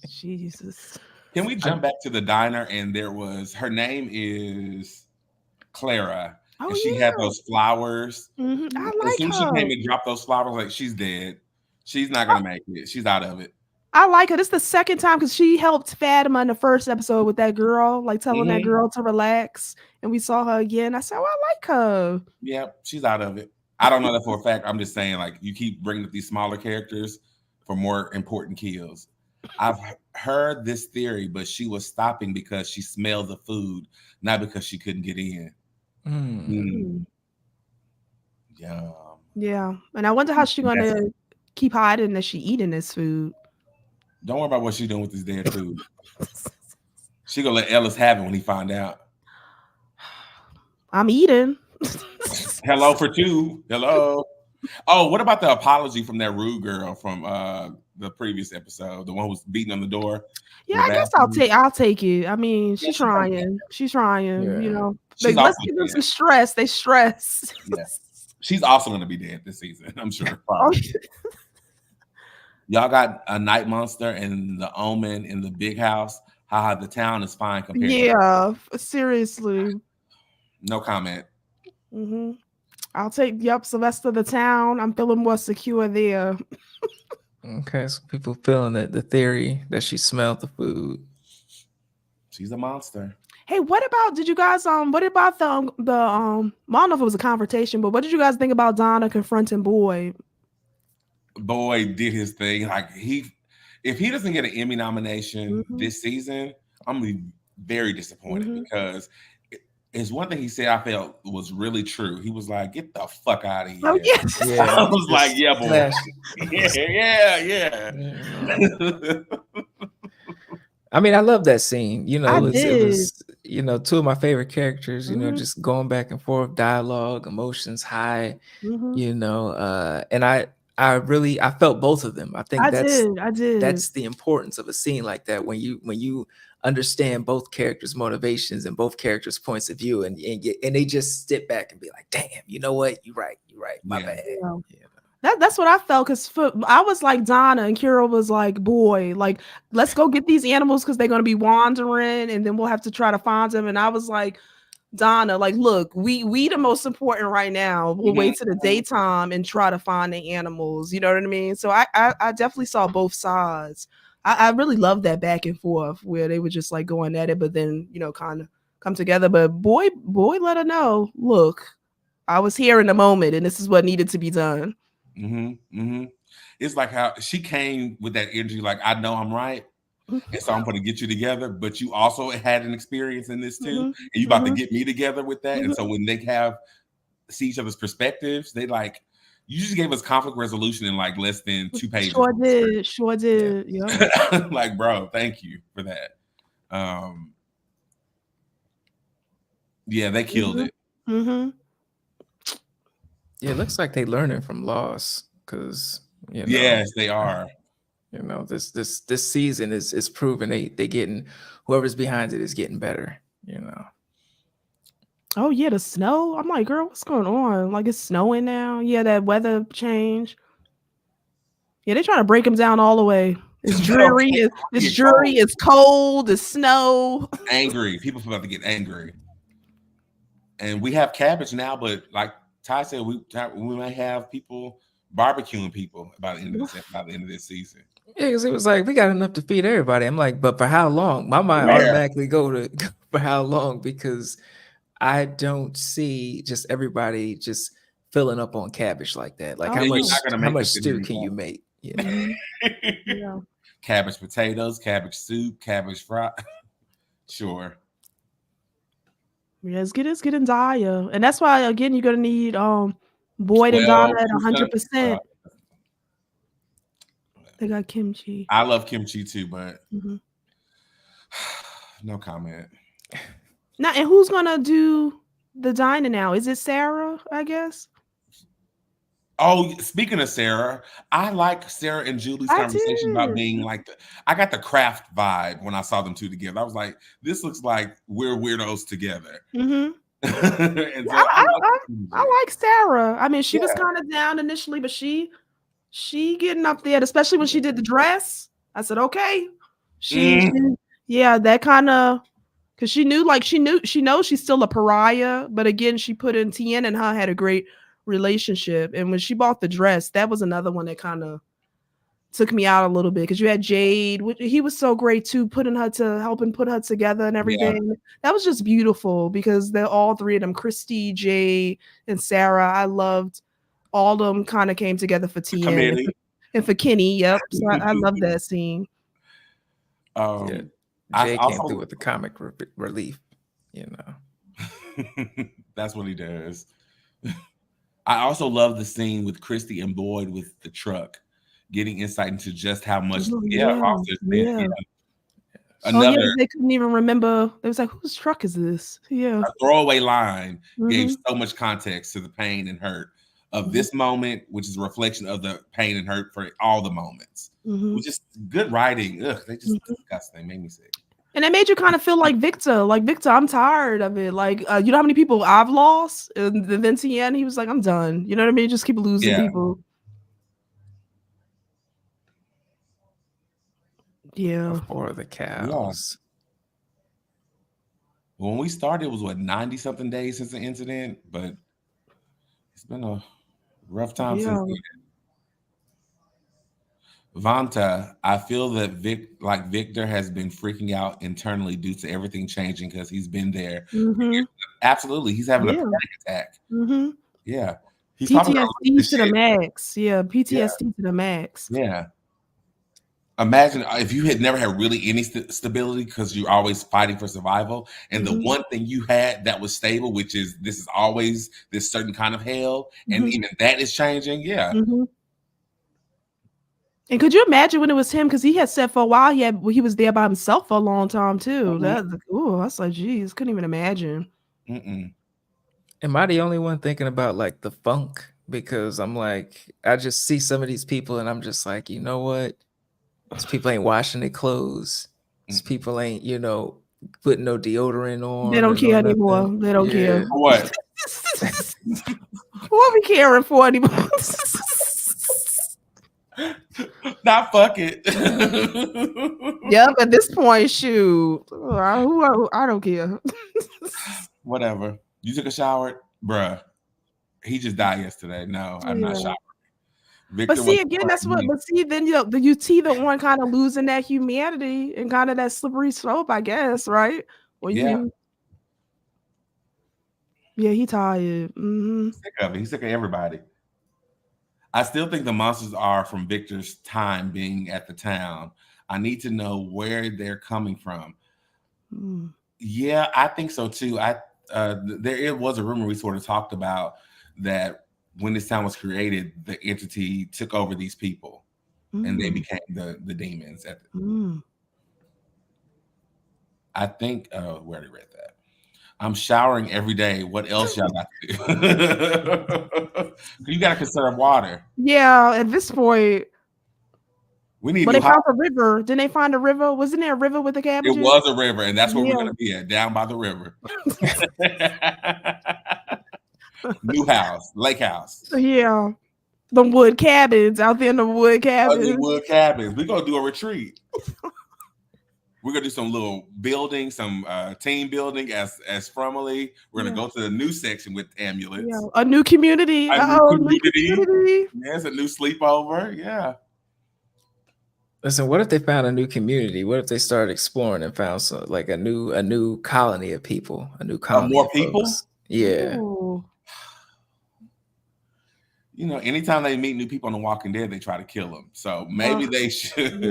Jesus. Can we jump back to the diner? And her name is Clara. Oh, and she had those flowers. I like as soon as she came and dropped those flowers, like she's dead. She's not gonna make it. She's out of it. I like her. This is the second time because she helped Fatima in the first episode with that girl, like telling that girl to relax. And we saw her again. I said, I like her. Yeah, she's out of it. I don't know that for a fact. I'm just saying, like, you keep bringing up these smaller characters for more important kills. I've heard this theory, but she was stopping because she smelled the food, not because she couldn't get in. Yeah. And I wonder how she's going to keep hiding that she eating this food. Don't worry about what she's doing with this dead food. She gonna let Ellis have it when he find out. I'm eating. Hello for two. Hello. Oh, what about the apology from that rude girl from the previous episode? The one who was beating on the door. Yeah, I guess I'll take it. I mean, she's trying. She's trying. Yeah. Like, let's give them some stress. They stress. Yeah. She's also gonna be dead this season, I'm sure. Y'all got a night monster and the omen in the big house. Haha, the town is fine compared to seriously. No comment. I'll take Sylvester the town. I'm feeling more secure there. Okay, so people feeling that the theory that she smelled the food. She's a monster. Hey, did you guys what about the I don't know if it was a confrontation, but what did you guys think about Donna confronting Boyd? Boyd did his thing. Like if he doesn't get an Emmy nomination this season, I'm gonna be very disappointed because it's one thing he said I felt was really true. He was like, "Get the fuck out of here." Oh, yes. I was like, "Yeah, boy." Yeah. I mean, I love that scene. It was two of my favorite characters. Just going back and forth, dialogue, emotions high. And I felt both of them. I think I did. That's the importance of a scene like that when you understand both characters' motivations and both characters' points of view, and they just step back and be like, "Damn, you know what? You're right. My bad." Yeah. That's what I felt because I was like Donna and Kira was like, "Boy, like let's go get these animals because they're gonna be wandering and then we'll have to try to find them." And I was like, Donna, like, look, we the most important right now. We'll wait till the daytime and try to find the animals. You know what I mean? So I definitely saw both sides. I really loved that back and forth where they were just like going at it, but then kind of come together. But boy, let her know. Look, I was here in the moment, and this is what needed to be done. It's like how she came with that energy, like I know I'm right, And so I'm going to get you together, but you also had an experience in this too, Mhm. and you about to get me together with that. And so when they see each other's perspectives, they like, you just gave us conflict resolution in like less than 2 pages. Sure did. Yeah. Like, bro, thank you for that. Yeah, they killed it. Mm-hmm. Yeah, it looks like they learning from loss because Yes, they are. This season is proven they getting whoever's behind it is getting better. Oh yeah, the snow. I'm like, girl, what's going on? Like it's snowing now. Yeah, that weather change. Yeah, they're trying to break them down all the way. It's dreary. It's dreary. It's cold. It's snow. Angry. People about to get angry. And we have cabbage now, but like Ty said, we might have people barbecuing people by the end of this season. Yeah, because it was like we got enough to feed everybody. I'm like, but for how long? My mind automatically go to for how long because I don't see just everybody just filling up on cabbage like that. Like how much stew can you make? Yeah. Cabbage potatoes, cabbage soup, cabbage fry. Sure. Yeah, it's getting dire. And that's why again you're gonna need Boyd and Donna at 100%. They got kimchi. I love kimchi too, but no comment. Now, and who's gonna do the dining now? Is it Sarah, I guess? Oh, speaking of Sarah, I like Sarah and Julie's conversation about being like I got the craft vibe when I saw them two together. I was like, this looks like we're weirdos together. And so I like Sarah. I mean, she was kind of down initially, but she getting up there, especially when she did the dress. I said, okay. That kind of because she knows she's still a pariah, but again, she put in Tien and her had a great relationship. And when she bought the dress, that was another one that kind of took me out a little bit because you had Jade, he was so great too, helping put her together and everything. Yeah. That was just beautiful because they're all three of them, Christy, Jade, and Sarah. I loved all of them kind of came together for Tien and for Kenny. Yep. So I love that scene. Jay came through with the comic relief, That's what he does. I also love the scene with Christy and Boyd with the truck, getting insight into just how much. Another they couldn't even remember. They was like, whose truck is this? Yeah. A throwaway line gave so much context to the pain and hurt of this moment, which is a reflection of the pain and hurt for all the moments. Which is good writing. Ugh, they just disgusting. They made me sick. And it made you kind of feel like Victor. Like, Victor, I'm tired of it. Like, you know how many people I've lost? And then Tien, he was like, I'm done. You know what I mean? Just keep losing people. Yeah. For the cows. Yeah. When we started, it was 90-something days since the incident, but it's been a rough time since then. Vanta, I feel that Victor has been freaking out internally due to everything changing because he's been there. Absolutely. He's having a panic attack. Yeah. He's PTSD to the max. Yeah. PTSD to the max. Yeah. Imagine if you had never had really any stability because you're always fighting for survival. And the one thing you had that was stable, which is this is always this certain kind of hell. And even that is changing. Yeah. And could you imagine when it was him? Because he had said for a while he was there by himself for a long time too. I was like, geez, couldn't even imagine. Am I the only one thinking about like the funk? Because I'm like, I just see some of these people and I'm just like, you know what? These people ain't washing their clothes. These people ain't, putting no deodorant on. They don't care anymore. They don't care. What? What are we caring for anymore? Not fuck it. Yep, at this point, shoot. I don't care. Whatever. You took a shower? Bruh. He just died yesterday. No, I'm not showering. Victor, but see, again, that's what. But see, then you see the one kind of losing that humanity and kind of that slippery slope, I guess, right? Well, he tired. He's sick of it. He's sick of everybody. I still think the monsters are from Victor's time being at the town. I need to know where they're coming from. Mm. Yeah, I think so too. There was a rumor we sort of talked about that when this town was created, the entity took over these people and they became the demons. I think we already read that. I'm showering every day. What else y'all got to do? You got to conserve water. Yeah, at this point. We need But new they found a river. Didn't they find a river? Wasn't there a river with the cabbages? It was a river, and that's where we're going to be at, down by the river. New house, lake house. Yeah. The wood cabins out there in the wood cabins. Wood cabins. We're going to do a retreat. We're going to do some little building, some team building as Fromily. We're going to go to the new section with amulets. Yeah. A new community. New community. Yes, a new sleepover. Yeah. Listen, what if they found a new community? What if they started exploring and found some, like a new colony of people, a new colony more of people? folks? Yeah. Ooh. You know, anytime they meet new people on The Walking Dead, they try to kill them. So maybe they should.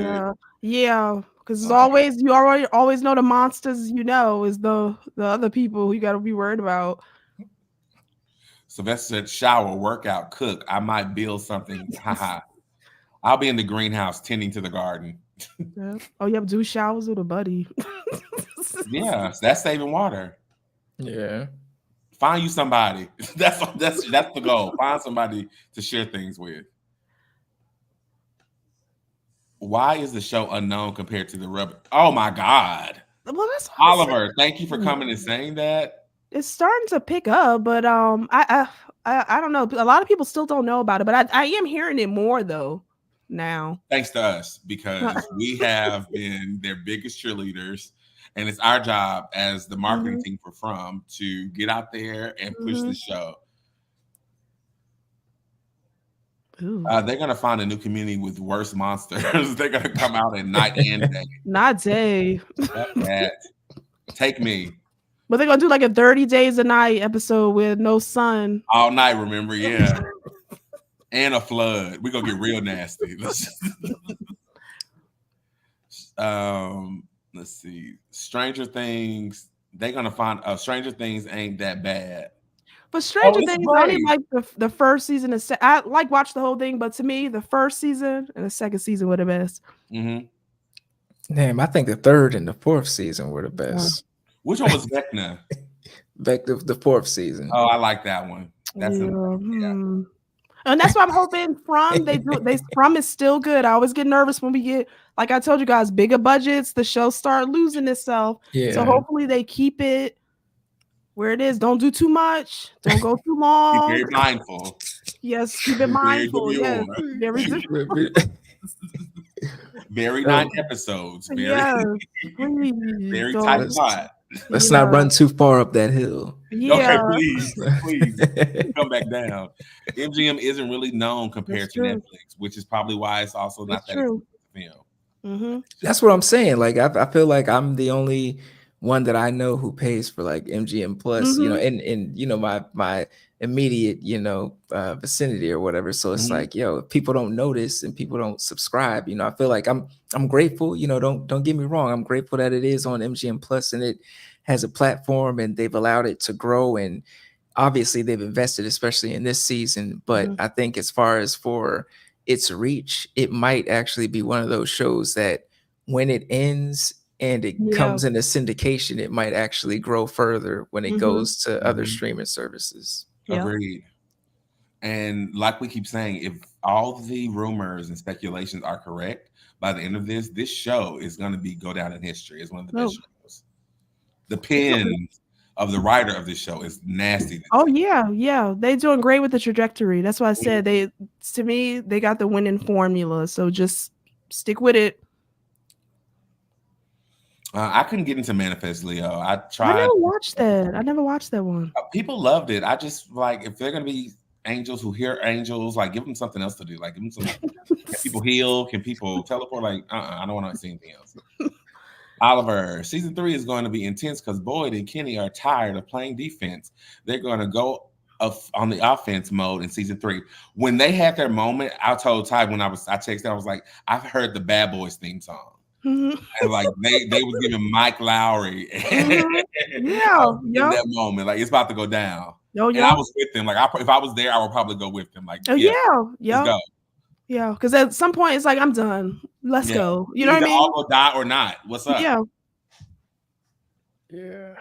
Yeah. Because it's always, you always know the monsters, you know, is the other people you got to be worried about. Sylvester said, shower, workout, cook. I might build something. Haha. I'll be in the greenhouse tending to the garden. Yeah. Oh, you have to do showers with a buddy. Yeah, that's saving water. Yeah. Find you somebody. That's the goal. Find somebody to share things with. Why is the show unknown compared to the rubber? Oh my God. Well, that's Oliver. Thank you for coming and saying that. It's starting to pick up, but I don't know. A lot of people still don't know about it, but I am hearing it more though now. Thanks to us, because we have been their biggest cheerleaders, and it's our job as the marketing team for From to get out there and push the show. They're gonna find a new community with worse monsters. They're gonna come out at night and day. Not day. That. Take me. But they're gonna do like a 30 Days a Night episode with no sun. All night, remember? Yeah. And a flood. We're gonna get real nasty. Let's see. Stranger Things. They're gonna find Stranger Things ain't that bad. But Stranger Things, I only like the first season. I like watch the whole thing, but to me, the first season and the second season were the best. Damn, I think the third and the fourth season were the best. Which one was Vecna? The fourth season. Oh, I like that one. That's and that's why I'm hoping From is still good. I always get nervous when we get, like I told you guys, bigger budgets. The show start losing itself. Yeah. So hopefully they keep it where it is. Don't do too much. Don't go too long. Be very mindful. Yes, keep it mindful. Yes, very 9 episodes. Very tight spot. Let's not run too far up that hill. Okay, please come back down. MGM isn't really known compared to Netflix, which is probably why it's also not that expensive film. That's what I'm saying. Like I feel like I'm the only one that I know who pays for like MGM Plus, you know, in you know my immediate, you know, vicinity or whatever. So it's like, yo, if people don't notice and people don't subscribe, you know, I feel like I'm grateful, you know, don't get me wrong. I'm grateful that it is on MGM Plus and it has a platform and they've allowed it to grow. And obviously they've invested, especially in this season. But I think as far as for its reach, it might actually be one of those shows that when it ends and it comes into syndication, it might actually grow further when it goes to other streaming services. Agreed. And like we keep saying, if all the rumors and speculations are correct, by the end of this show is going to go down in history as one of the best shows. The pen of the writer of this show is nasty. Oh yeah, they're doing great with the trajectory. That's why I said to me they got the winning formula. So just stick with it. I couldn't get into Manifest Leo. I tried. I never watched that. I never watched that one. People loved it. I just like, if they're gonna be angels who hear angels, like give them something else to do. Like give them some. Can people heal? Can people teleport? Like I don't want to see anything else. Oliver, season 3 is going to be intense because Boyd and Kenny are tired of playing defense. They're going to go on the offense mode in season 3. When they had their moment, I told Ty when I texted, I was like, I've heard the Bad Boys theme song. Mhm. And like they was giving Mike Lowry Yeah, in yep. that moment, like it's about to go down. Yo, And I was with them. Like if I was there, I would probably go with them. Like, Oh yeah, yeah, let's yeah, go. yeah. Because at some point it's like I'm done. Let's Yeah. go. You We know what I either mean? all go die or not. What's up? Yeah. Yeah.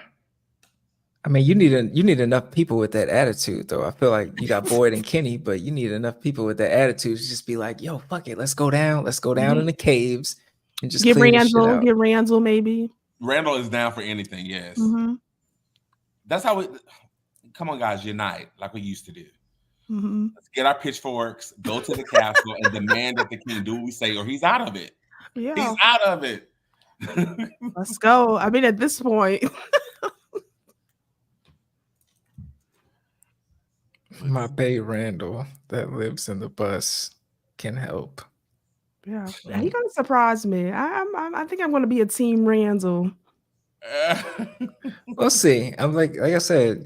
I mean, you need enough people with that attitude, though. I feel like you got Boyd and Kenny, but you need enough people with that attitude to just be like, "Yo, fuck it, let's go down in the caves and just Get clear this shit Randall. out." Get Randall maybe. Randall is down for anything. Yes, Mm-hmm. that's how we. Come on, guys, unite like we used to do. Mm-hmm. Let's get our pitchforks, go to the castle, and demand that the king do what we say, or he's out of it. Yeah. He's out of it. Let's go. I mean, at this point. My bae Randall that lives in the bus can help. Yeah, he's gonna surprise me. I think I'm gonna be a team Randall. We'll see. I'm like I said,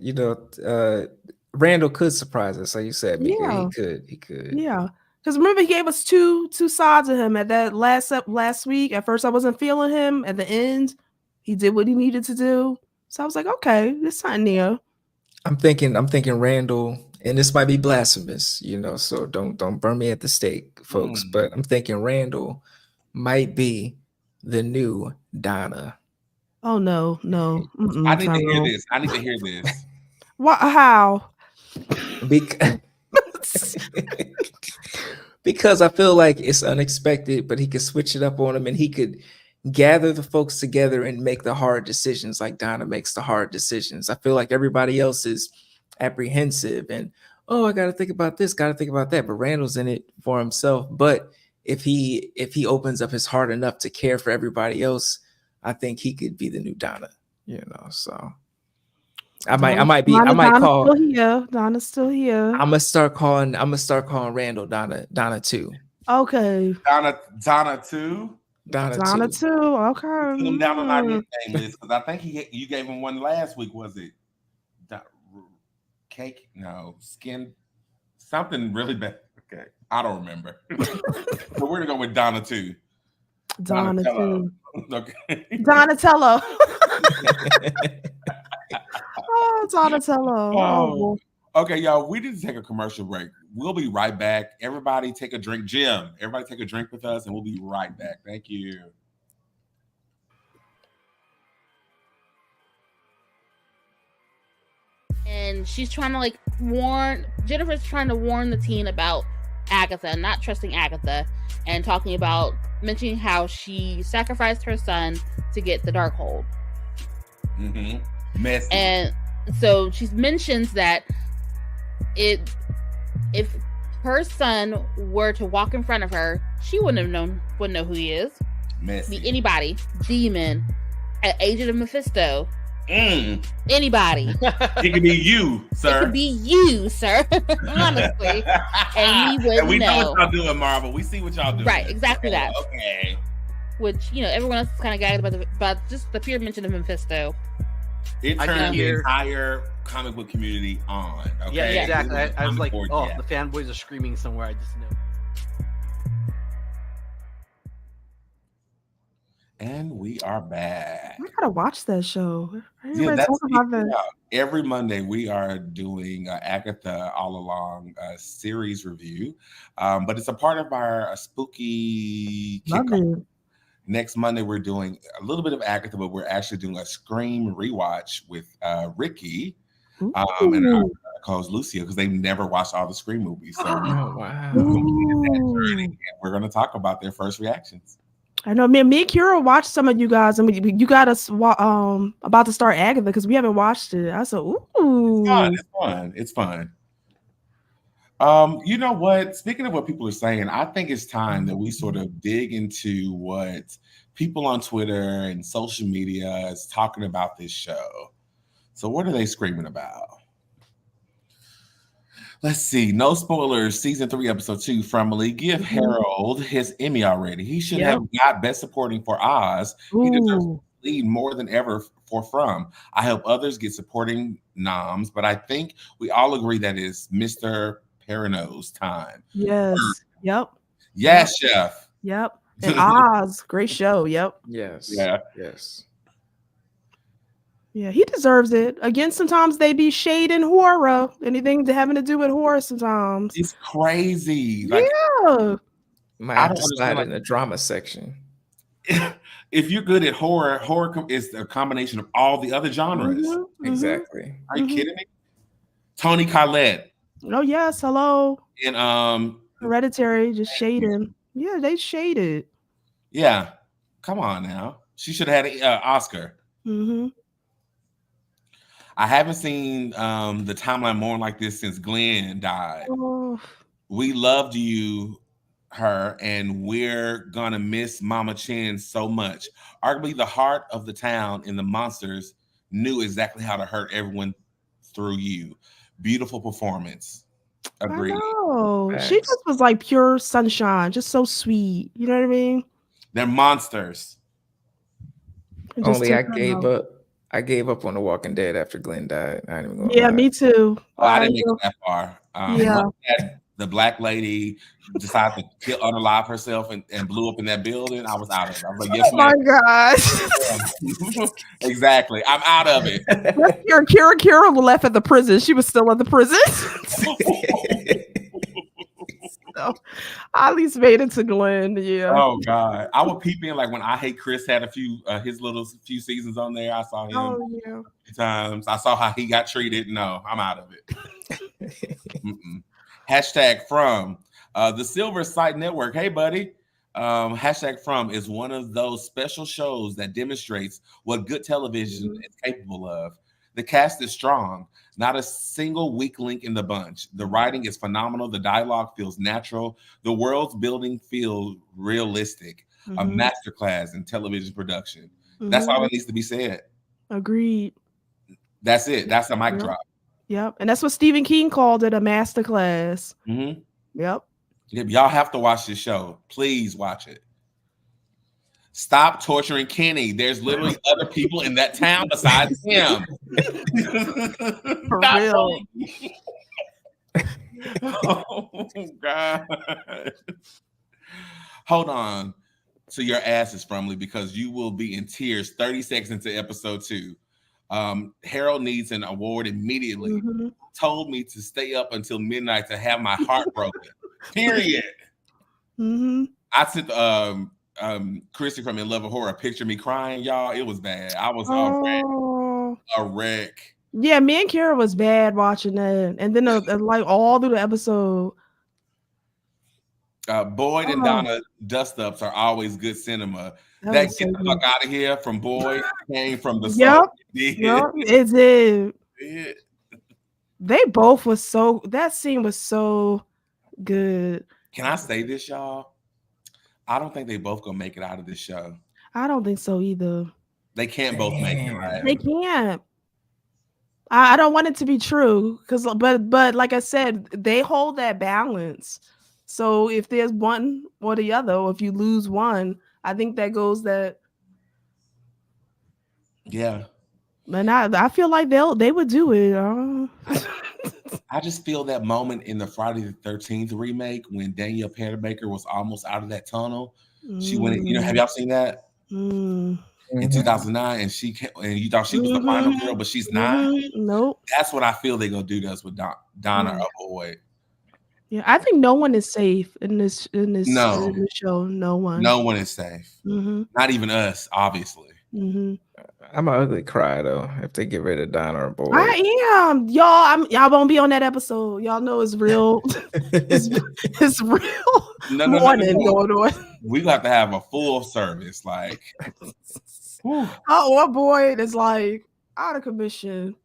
Randall could surprise us, like you said, Meka. Yeah. He could. Yeah, because remember he gave us two sides of him at that last week. At first, I wasn't feeling him. At the end, he did what he needed to do. So I was like, okay, there's something there. I'm thinking Randall, and this might be blasphemous, so don't burn me at the stake, folks. But I'm thinking Randall might be the new Donna. Oh no. I need to hear this. I need to hear this. What? How? Because I feel like it's unexpected, but he could switch it up on him, and he could gather the folks together and make the hard decisions like Donna makes the hard decisions. I feel like everybody else is apprehensive and, oh, I got to think about this, got to think about that. But Randall's in it for himself. But if he opens up his heart enough to care for everybody else, I think he could be the new Donna, so. Donna's still here. I'm gonna start calling Randall Donna 2. Okay. Donna 2. Donna 2. Okay. Put him down on our nickname list because I think you gave him one last week. Was it cake? No, skin. Something really bad. Okay, I don't remember. But we're gonna go with Donna 2. Donatello. Okay. Donatello. Oh, Donatello. Oh. Okay, y'all, we need to take a commercial break. We'll be right back. Everybody take a drink. Jim, everybody take a drink with us, and we'll be right back. Thank you. And she's trying to Jennifer's trying to warn the teen about Agatha, not trusting Agatha, and mentioning how she sacrificed her son to get the Darkhold. Mm-hmm. Messy. And so she mentions that if her son were to walk in front of her, she wouldn't know who he is. Messy. Be anybody, demon, an agent of Mephisto. Anybody. It could be you, sir. It could be you, sir. Honestly. And he would and we know what y'all doing, Marvel. We see what y'all doing. Right, exactly that. Okay. Which, everyone else is kind of gagged about just the pure mention of Mephisto. It turned the entire comic book community on. Okay? Yeah, exactly. I was like, the fanboys are screaming somewhere. I just know. And we are back. I gotta watch that show. Every Monday we are doing Agatha All Along series review, but it's a part of our spooky kickoff. Next Monday we're doing a little bit of Agatha, but we're actually doing a Scream rewatch with Ricky and our co-host Lucia because they've never watched all the Scream movies. So wow. We're going to talk about their first reactions. I know, me and Kira watched some of you guys, and you got us about to start Agatha because we haven't watched it. I said, ooh, it's fun. You know what? Speaking of what people are saying, I think it's time that we sort of dig into what people on Twitter and social media is talking about this show. So what are they screaming about? Let's see. No spoilers. Season 3, episode 2. Fromily, give Harold his Emmy already. He should have got Best Supporting for Oz. He deserves to lead more than ever for From. I hope others get supporting noms, but I think we all agree that is Mr. Perino's time. Yes. Yep. Yes, Chef. Yep. And Oz, great show. Yep. Yes. Yeah. Yes. Yeah, he deserves it. Again, sometimes they be shading horror. Anything having to do with horror sometimes. It's crazy. Like, Yeah. Might I have don't to slide understand, in the drama section. if you're good at horror is a combination of all the other genres. Exactly. Are you kidding me? Tony Collette Oh yes, hello. and Hereditary, just shading. Yeah, they shaded. yeah, come on now. She should have had an Oscar. I haven't seen the timeline more like this since Glenn died. Oh. We loved you, her, and we're gonna miss Mama Chen so much. Arguably the heart of the town and the monsters knew exactly how to hurt everyone through you. Beautiful performance. Agreed. I know. She just was like pure sunshine, just so sweet. You know what I mean? They're monsters. Only I gave up on The Walking Dead after Glenn died. I ain't even gonna lie. Me too. Oh, I didn't make it that far. Yeah. The black lady decided to unalive herself and blew up in that building. I was out of it. I was like, yes, my gosh. Exactly. I'm out of it. Kira left at the prison. She was still at the prison. So, I at least made it to Glenn. Yeah. Oh God. I would peep in like when I Hate Chris had a few his little few seasons on there. I saw him a few times. I saw how he got treated. No, I'm out of it. Hashtag from the Silver Site Network. Hey, buddy. Hashtag from is one of those special shows that demonstrates what good television is capable of. The cast is strong, not a single weak link in the bunch. The writing is phenomenal. The dialogue feels natural. The world's building feels realistic. A masterclass in television production. That's all that needs to be said. Agreed. That's it. That's a mic drop. Yep. And that's what Stephen King called it, a masterclass. Yep. Y'all have to watch this show. Please watch it. Stop torturing Kenny. There's literally other people in that town besides him. For real. Oh, God. Hold on to your asses, firmly, because you will be in tears 30 seconds into episode 2. Harold needs an award immediately. Told me to stay up until midnight to have my heart broken. Period. I sent Chrissy from In Love with Horror picture me crying, y'all. It was bad. I was a wreck. Yeah, me and Kara was bad watching that, and then like all through the episode. Boyd and Donna dust-ups are always good cinema. That get the fuck out of here from Boyd came from the soul. It did. They both was so. That scene was so good. Can I say this, y'all? I don't think they both gonna make it out of this show. I don't think so either. They can't both make it, right? They can't. I don't want it to be true, but like I said, they hold that balance. So if there's one or the other, or if you lose one, I think that goes that. Yeah. And I feel like they would do it. I just feel that moment in the Friday the 13th remake when Danielle Panabaker was almost out of that tunnel. She went, have y'all seen that? In 2009, and you thought she was the final girl, but she's not. Nope. That's what I feel they're gonna do to us with Donna or Boyd. Yeah, I think no one is safe in this show. No one. No one is safe. Not even us, obviously. I'm an ugly cry though if they get rid of Donna or Boyd. I am, y'all. Y'all won't be on that episode. Y'all know it's real. it's real morning going on. We got to have a full service, like. Or Boyd is like out of commission.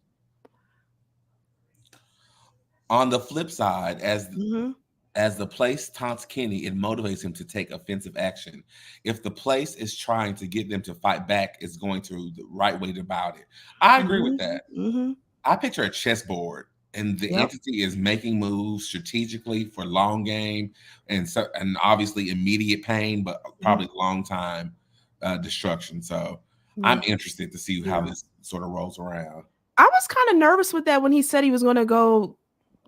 On the flip side, as the place taunts Kenny, it motivates him to take offensive action. If the place is trying to get them to fight back, it's going to the right way about it. I agree with that. I picture a chessboard, and the entity is making moves strategically for long game and obviously immediate pain, but probably long time destruction. So I'm interested to see how this sort of rolls around. I was kind of nervous with that when he said he was going to go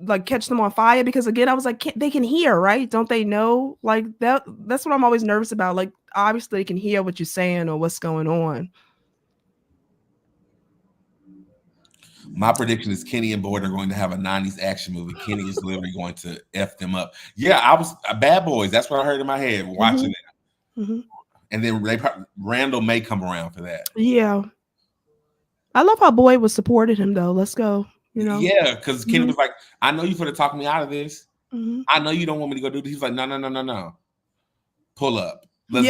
like catch them on fire? Because again, I was like, they can hear, right? Don't they know? Like that's what I'm always nervous about. Like obviously they can hear what you're saying or what's going on. My prediction is Kenny and Boyd are going to have a 90s action movie. Kenny is literally going to F them up. Yeah, I was Bad Boys. That's what I heard in my head watching that. Mm-hmm. And then Randall may come around for that. Yeah. I love how Boyd was supporting him though. Let's go. You know? Yeah, because Kenny was like, I know you for to talk me out of this. Mm-hmm. I know you don't want me to go do this. He's like, no. Pull up. Let's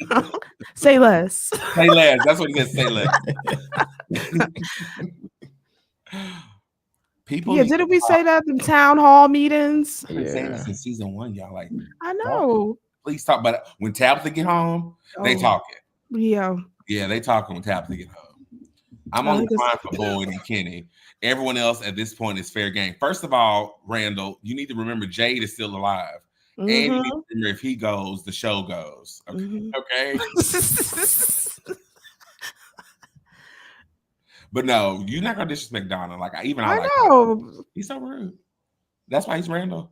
go. Say less. Say less. That's what he said. Say less. People. Yeah, didn't we say that in town hall meetings? I've been saying this in season 1, y'all. Like, I know. Please talk. But when Tabitha get home, they talking. Yeah. Yeah, they talking when Tabitha get home. I'm only crying for Boyd and Kenny. Everyone else at this point is fair game. First of all, Randall, you need to remember Jade is still alive. Mm-hmm. And you need to remember if he goes, the show goes. Okay. Mm-hmm. Okay? But no, you're not gonna disrespect Donna. Like I know. He's so rude. That's why he's Randall.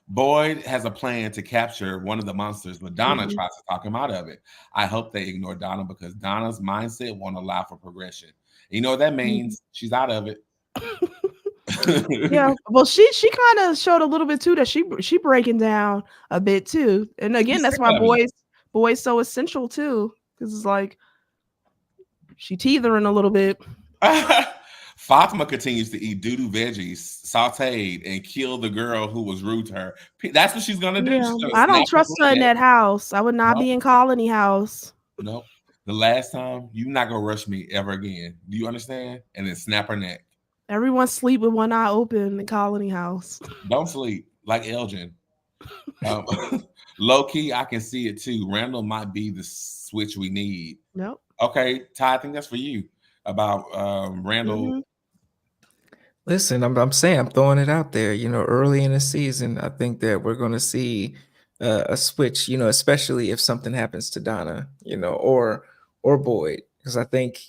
Boyd has a plan to capture one of the monsters, but Donna tries to talk him out of it. I hope they ignore Donna because Donna's mindset won't allow for progression. You know what that means? She's out of it. Yeah, well, she kind of showed a little bit too that she breaking down a bit too, and again, that's why boys so essential too, because it's like she teethering a little bit. Fatima continues to eat doo-doo veggies, sauteed, and kill the girl who was rude to her. That's what she's gonna do. Yeah. I don't trust her in that house. I would not be in Colony House. No. The last time, you're not gonna rush me ever again. Do you understand? And then snap her neck. Everyone sleep with one eye open in the Colony House. Don't sleep like Elgin. Low key, I can see it too. Randall might be the switch we need. Nope. Okay, Ty, I think that's for you. About Randall. Mm-hmm. Listen, I'm saying, I'm throwing it out there. You know, early in the season, I think that we're going to see a switch. You know, especially if something happens to Donna. You know, or Boyd, because I think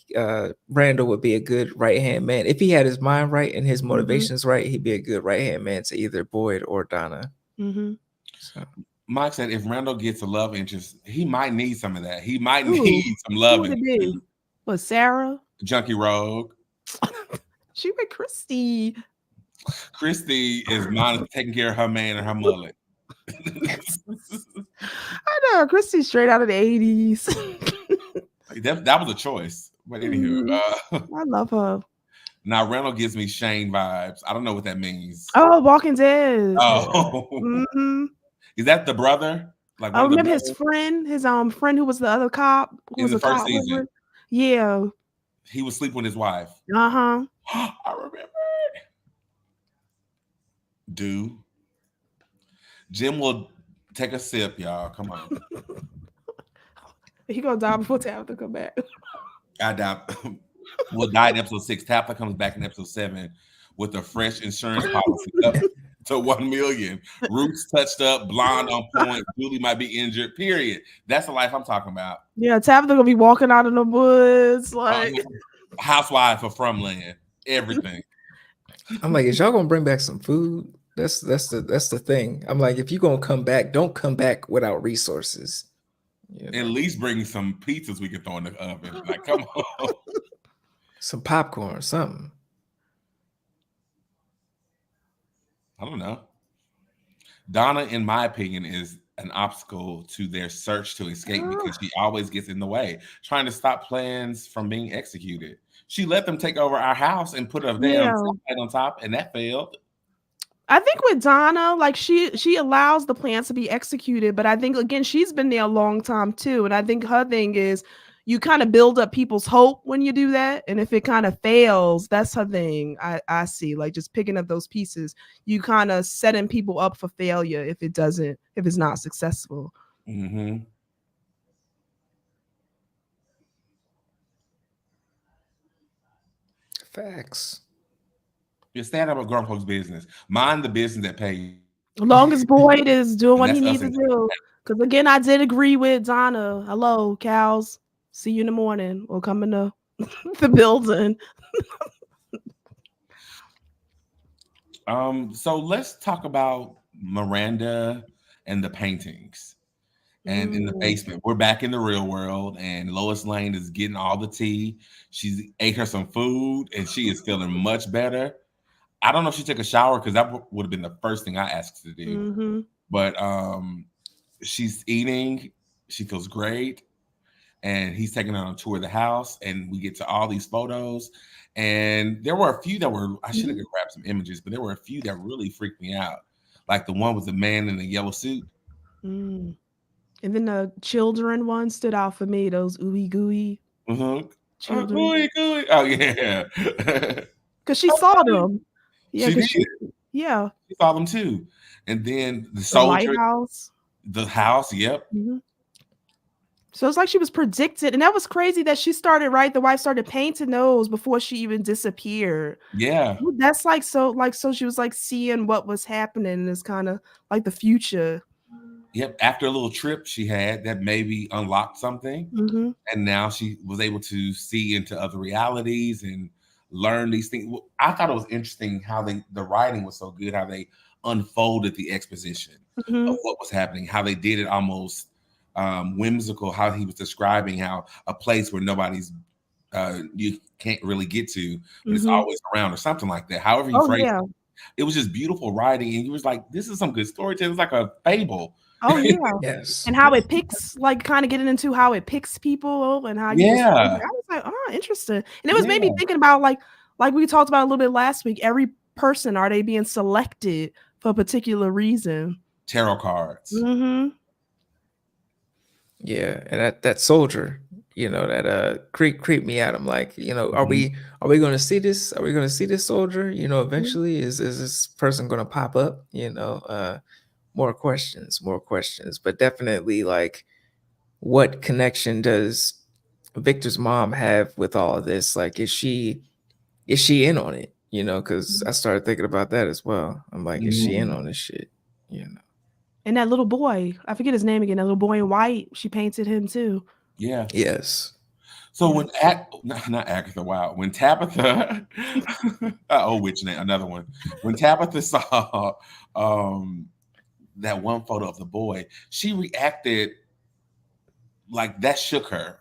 Randall would be a good right hand man if he had his mind right and his motivations right. He'd be a good right hand man to either Boyd or Donna. Mm-hmm. So. Mike said if Randall gets a love interest, he might need some of that. He might need some love. Was Sarah? Junkie Rogue. She with Christy. Christy is taking care of her man and her mullet. I know. Christy's straight out of the 80s. that was a choice. But anywho. I love her. Now, Randall gives me Shane vibes. I don't know what that means. Oh, Walking Dead. Oh. Mm-hmm. Is that the brother? Like I remember his friend friend who was the other cop. Who was in the first season. Yeah. He was sleeping with his wife. Uh-huh. I remember. Jim will take a sip, y'all. Come on. He gonna die before Tabitha come back. I doubt. Will die in episode 6. Tabitha comes back in episode 7 with a fresh insurance policy up to $1 million. Roots touched up, blonde on point. Julie might be injured. Period. That's the life I'm talking about. Yeah, Tabitha gonna be walking out in the woods like housewife of Frumland. Everything. I'm like, is y'all gonna bring back some food? That's the thing. I'm like, if you're gonna come back, don't come back without resources. You know? At least bring some pizzas we can throw in the oven. Like, come on. Some popcorn, something. I don't know. Donna, in my opinion, is an obstacle to their search to escape because she always gets in the way, trying to stop plans from being executed. She let them take over our house and put a damn on top, and that failed. I think with Donna, like she allows the plans to be executed, but I think again she's been there a long time too, and I think her thing is you kind of build up people's hope when you do that, and if it kind of fails, that's her thing. I see, like just picking up those pieces, you kind of setting people up for failure if it's not successful. Mm-hmm. Facts. You stand up a grown folks' business. Mind the business that pays. As long as Boyd is doing what he needs to do. Because again, I did agree with Donna. Hello, cows. See you in the morning. We'll come in the building. So let's talk about Miranda and the paintings. And in the basement, we're back in the real world, and Lois Lane is getting all the tea. She's ate her some food, and she is feeling much better. I don't know if she took a shower because that would have been the first thing I asked her to do. But she's eating. She feels great, and he's taking her on a tour of the house, and we get to all these photos. And there were a few that were, I should have grabbed some images, but there were a few that really freaked me out. Like the one with the man in the yellow suit. And then the children one stood out for me. Those ooey gooey children. Ooey gooey. Oh yeah, because she saw them. Yeah, she saw them too. And then the soldier, lighthouse, the house. Yep. So it's like she was predicted, and that was crazy that she started. Right, the wife started painting those before she even disappeared. Yeah, that's like so she was like seeing what was happening, and it's kind of like the future. Yep. After a little trip she had that maybe unlocked something, and now she was able to see into other realities and learn these things. I thought it was interesting how the writing was so good, how they unfolded the exposition of what was happening, how they did it almost whimsical, how he was describing how a place where nobody's you can't really get to, but it's always around or something like that. However you phrase it was just beautiful writing, and you was like, this is some good storytelling. It's like a fable. Oh yeah, yes. And how it picks, like, kind of getting into how it picks people and how you. I was like, oh, interesting, and it was maybe thinking about like we talked about a little bit last week. Every person, are they being selected for a particular reason? Tarot cards. Yeah, and that soldier, that creeped me out. I'm like, are we going to see this? Are we going to see this soldier? Eventually, is this person going to pop up? More questions, but definitely, like, what connection does Victor's mom have with all of this? Like, is she in on it? Because I started thinking about that as well. I'm like, is she in on this shit? And that little boy, I forget his name again. That little boy in white, she painted him too. Yeah. Yes. So when not Agatha, wow, when Tabitha, which name? Another one. When Tabitha saw that one photo of the boy, she reacted like that shook her.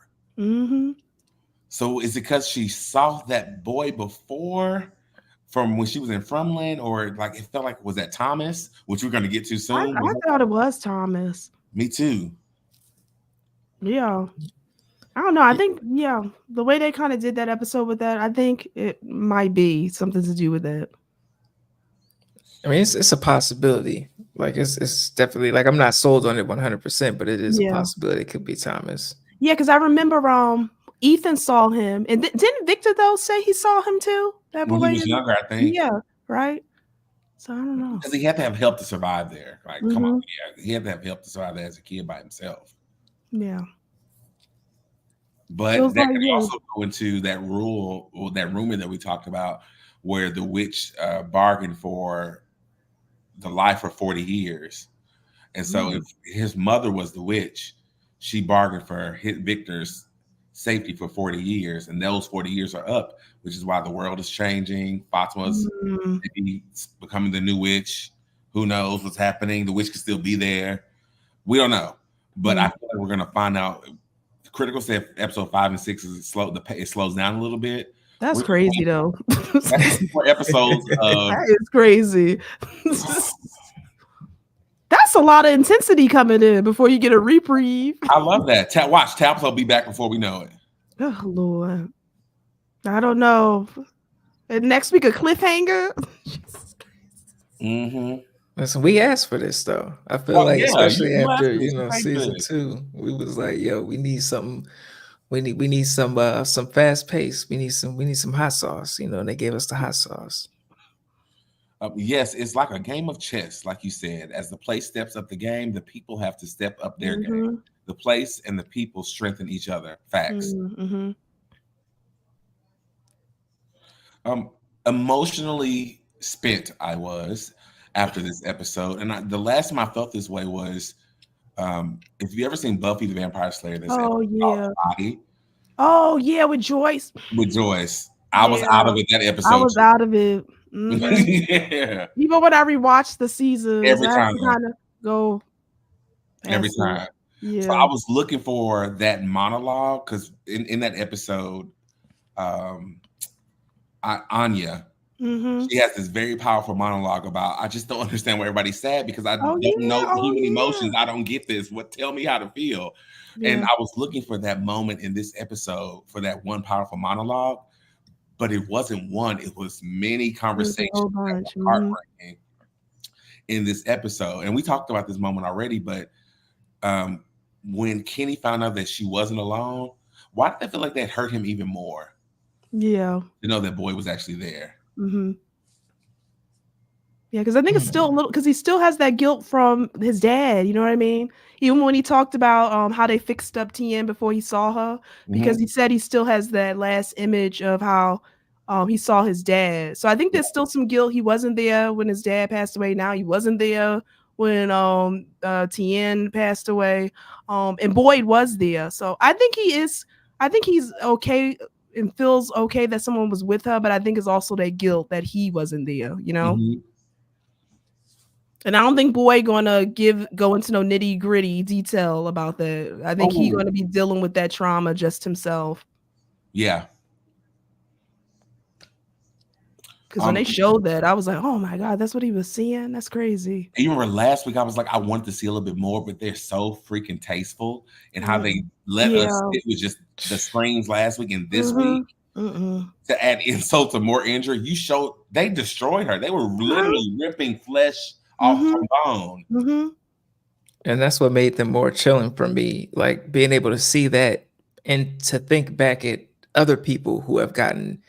So is it because she saw that boy before, from when she was in Frumland, or like it felt like, was that Thomas, which we're going to get to soon? I thought it was Thomas. Me too. Yeah. I don't know. I think, the way they kind of did that episode with that, I think it might be something to do with that. I mean, it's a possibility. Like, it's definitely, like, I'm not sold on it 100%, but it is a possibility. It could be Thomas. Yeah, because I remember Ethan saw him, and didn't Victor though say he saw him too? That when he was younger, I think. Yeah, right. So I don't know, because he had to have help to survive there. Like, come on, he had to have help to survive there as a kid by himself. Yeah. But that could also go into that rule, or that rumor that we talked about, where the witch bargained for the life for 40 years. And so if his mother was the witch, she bargained for Victor's safety for 40 years. And those 40 years are up, which is why the world is changing. Fatima's maybe becoming the new witch. Who knows what's happening? The witch could still be there. We don't know. But I feel like we're going to find out. Critical said episode 5 and 6 is slow. It slows down a little bit. That's crazy, though. That's 4 episodes. That is crazy. That's a lot of intensity coming in before you get a reprieve. I love that. Watch, Tabitha will be back before we know it. Oh, Lord. I don't know. And next week, a cliffhanger. Listen, we asked for this, though. I feel like, especially after season 2, we was like, yo, we need something. We need some fast pace. We need some hot sauce. And they gave us the hot sauce. Yes, it's like a game of chess, like you said. As the place steps up the game, the people have to step up their game. The place and the people strengthen each other. Facts. Emotionally spent I was after this episode, and the last time I felt this way was, if you ever seen Buffy the Vampire Slayer, this Body. Oh yeah, with Joyce. I was out of it that episode. I was out of it. Yeah. Even when I rewatch the seasons, Every I have time. to kind of go Every past it. time. Yeah. So I was looking for that monologue because in that episode, Anya, she has this very powerful monologue about, I just don't understand why everybody's sad because I don't know human emotions. I don't get this. Tell me how to feel. Yeah. And I was looking for that moment in this episode for that one powerful monologue, but it wasn't one. It was many conversations that were heartbreaking in this episode. And we talked about this moment already, but when Kenny found out that she wasn't alone, why did I feel like that hurt him even more? Yeah. To know that boy was actually there. Yeah, because I think it's still a little, because he still has that guilt from his dad. You know what I mean? Even when he talked about how they fixed up Tien before he saw her, because he said he still has that last image of how he saw his dad. So I think there's still some guilt. He wasn't there when his dad passed away. Now he wasn't there when Tien passed away. And Boyd was there. So I think he's okay and feels okay that someone was with her, but I think it's also that guilt that he wasn't there, you know? And I don't think Boyd gonna go into no nitty gritty detail about that. I think he's gonna be dealing with that trauma just himself. Yeah. Because when they showed that, I was like, oh my God, that's what he was seeing? That's crazy. You remember last week, I was like, I wanted to see a little bit more, but they're so freaking tasteful in how they let us sit with just the screens last week and this week. To add insult to more injury, they destroyed her. They were literally ripping flesh off her bone. And that's what made them more chilling for me. Like being able to see that and to think back at other people who have gotten,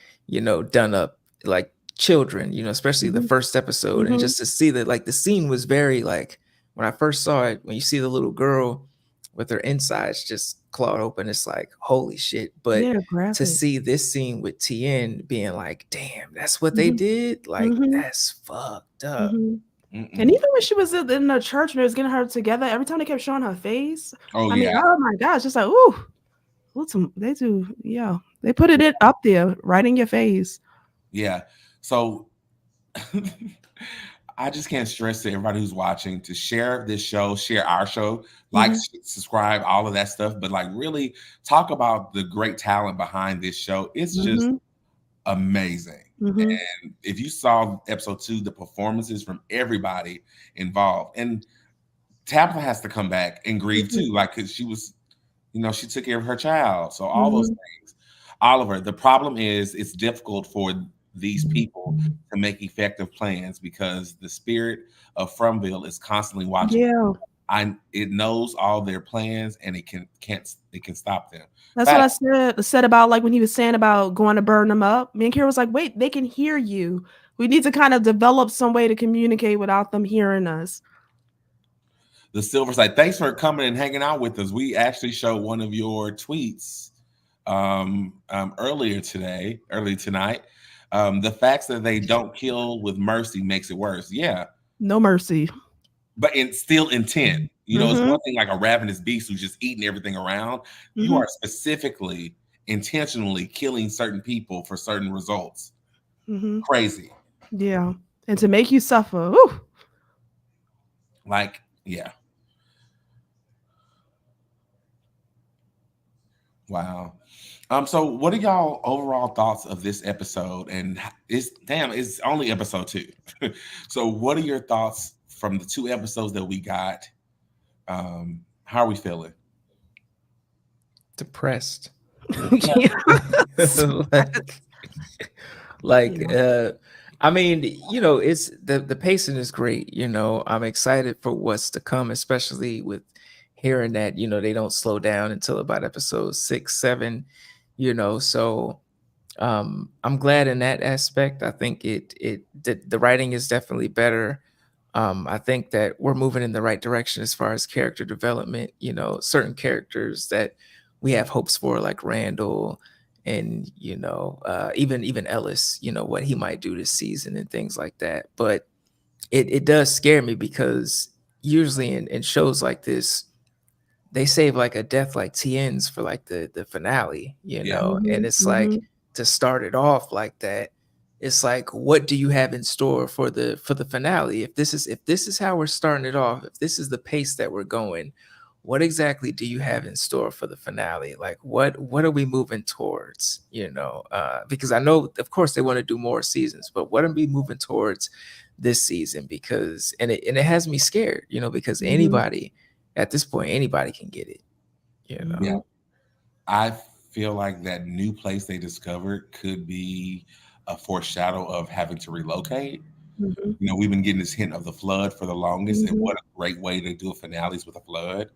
done up, like children, especially the first episode. And just to see that, like the scene was very like, when I first saw it, when you see the little girl with her insides just clawed open, it's like, holy shit. But to see this scene with Tien being like, damn, that's what they did. Like, that's fucked up. And even when she was in the church and they was getting her together, every time they kept showing her face, I mean, oh my gosh, just like, ooh, they do, they put it up there, right in your face. Yeah. So I just can't stress to everybody who's watching to share this show, share our show, like, subscribe, all of that stuff. But like, really talk about the great talent behind this show. It's just amazing. And if you saw episode 2, the performances from everybody involved, and Tabitha has to come back and grieve too, like, because she was, she took care of her child. So all those things. Oliver, the problem is it's difficult for these people to make effective plans because the spirit of Fromville is constantly watching. It knows all their plans and it can stop them. That's what I said about like when he was saying about going to burn them up. Me and Kira was like, wait, they can hear you. We need to kind of develop some way to communicate without them hearing us. The Silver Side, thanks for coming and hanging out with us. We actually showed one of your tweets early tonight. The facts that they don't kill with mercy makes it worse. Yeah. No mercy. But it's still intent. It's one thing like a ravenous beast who's just eating everything around. You are specifically, intentionally killing certain people for certain results. Crazy. Yeah. And to make you suffer. Woo. Like, yeah. Wow. So what are y'all overall thoughts of this episode? And it's only episode 2. So what are your thoughts from the 2 episodes that we got? How are we feeling? Depressed. I mean, it's the pacing is great. I'm excited for what's to come, especially with hearing that, they don't slow down until about episode 6, 7, so I'm glad in that aspect. I think the writing is definitely better. I think that we're moving in the right direction as far as character development, certain characters that we have hopes for, like Randall and, even Ellis, what he might do this season and things like that. But it does scare me because usually in shows like this, they save like a death like Tien's for like the finale, and it's like to start it off like that, it's like, what do you have in store for the finale? If this is how we're starting it off, if this is the pace that we're going, what exactly do you have in store for the finale? Like, what are we moving towards? Because I know, of course, they want to do more seasons, but what are we moving towards this season? Because it has me scared, because anybody at this point, anybody can get it. Yeah, I feel like that new place they discovered could be a foreshadow of having to relocate. We've been getting this hint of the flood for the longest, and what a great way to do a finales with a flood.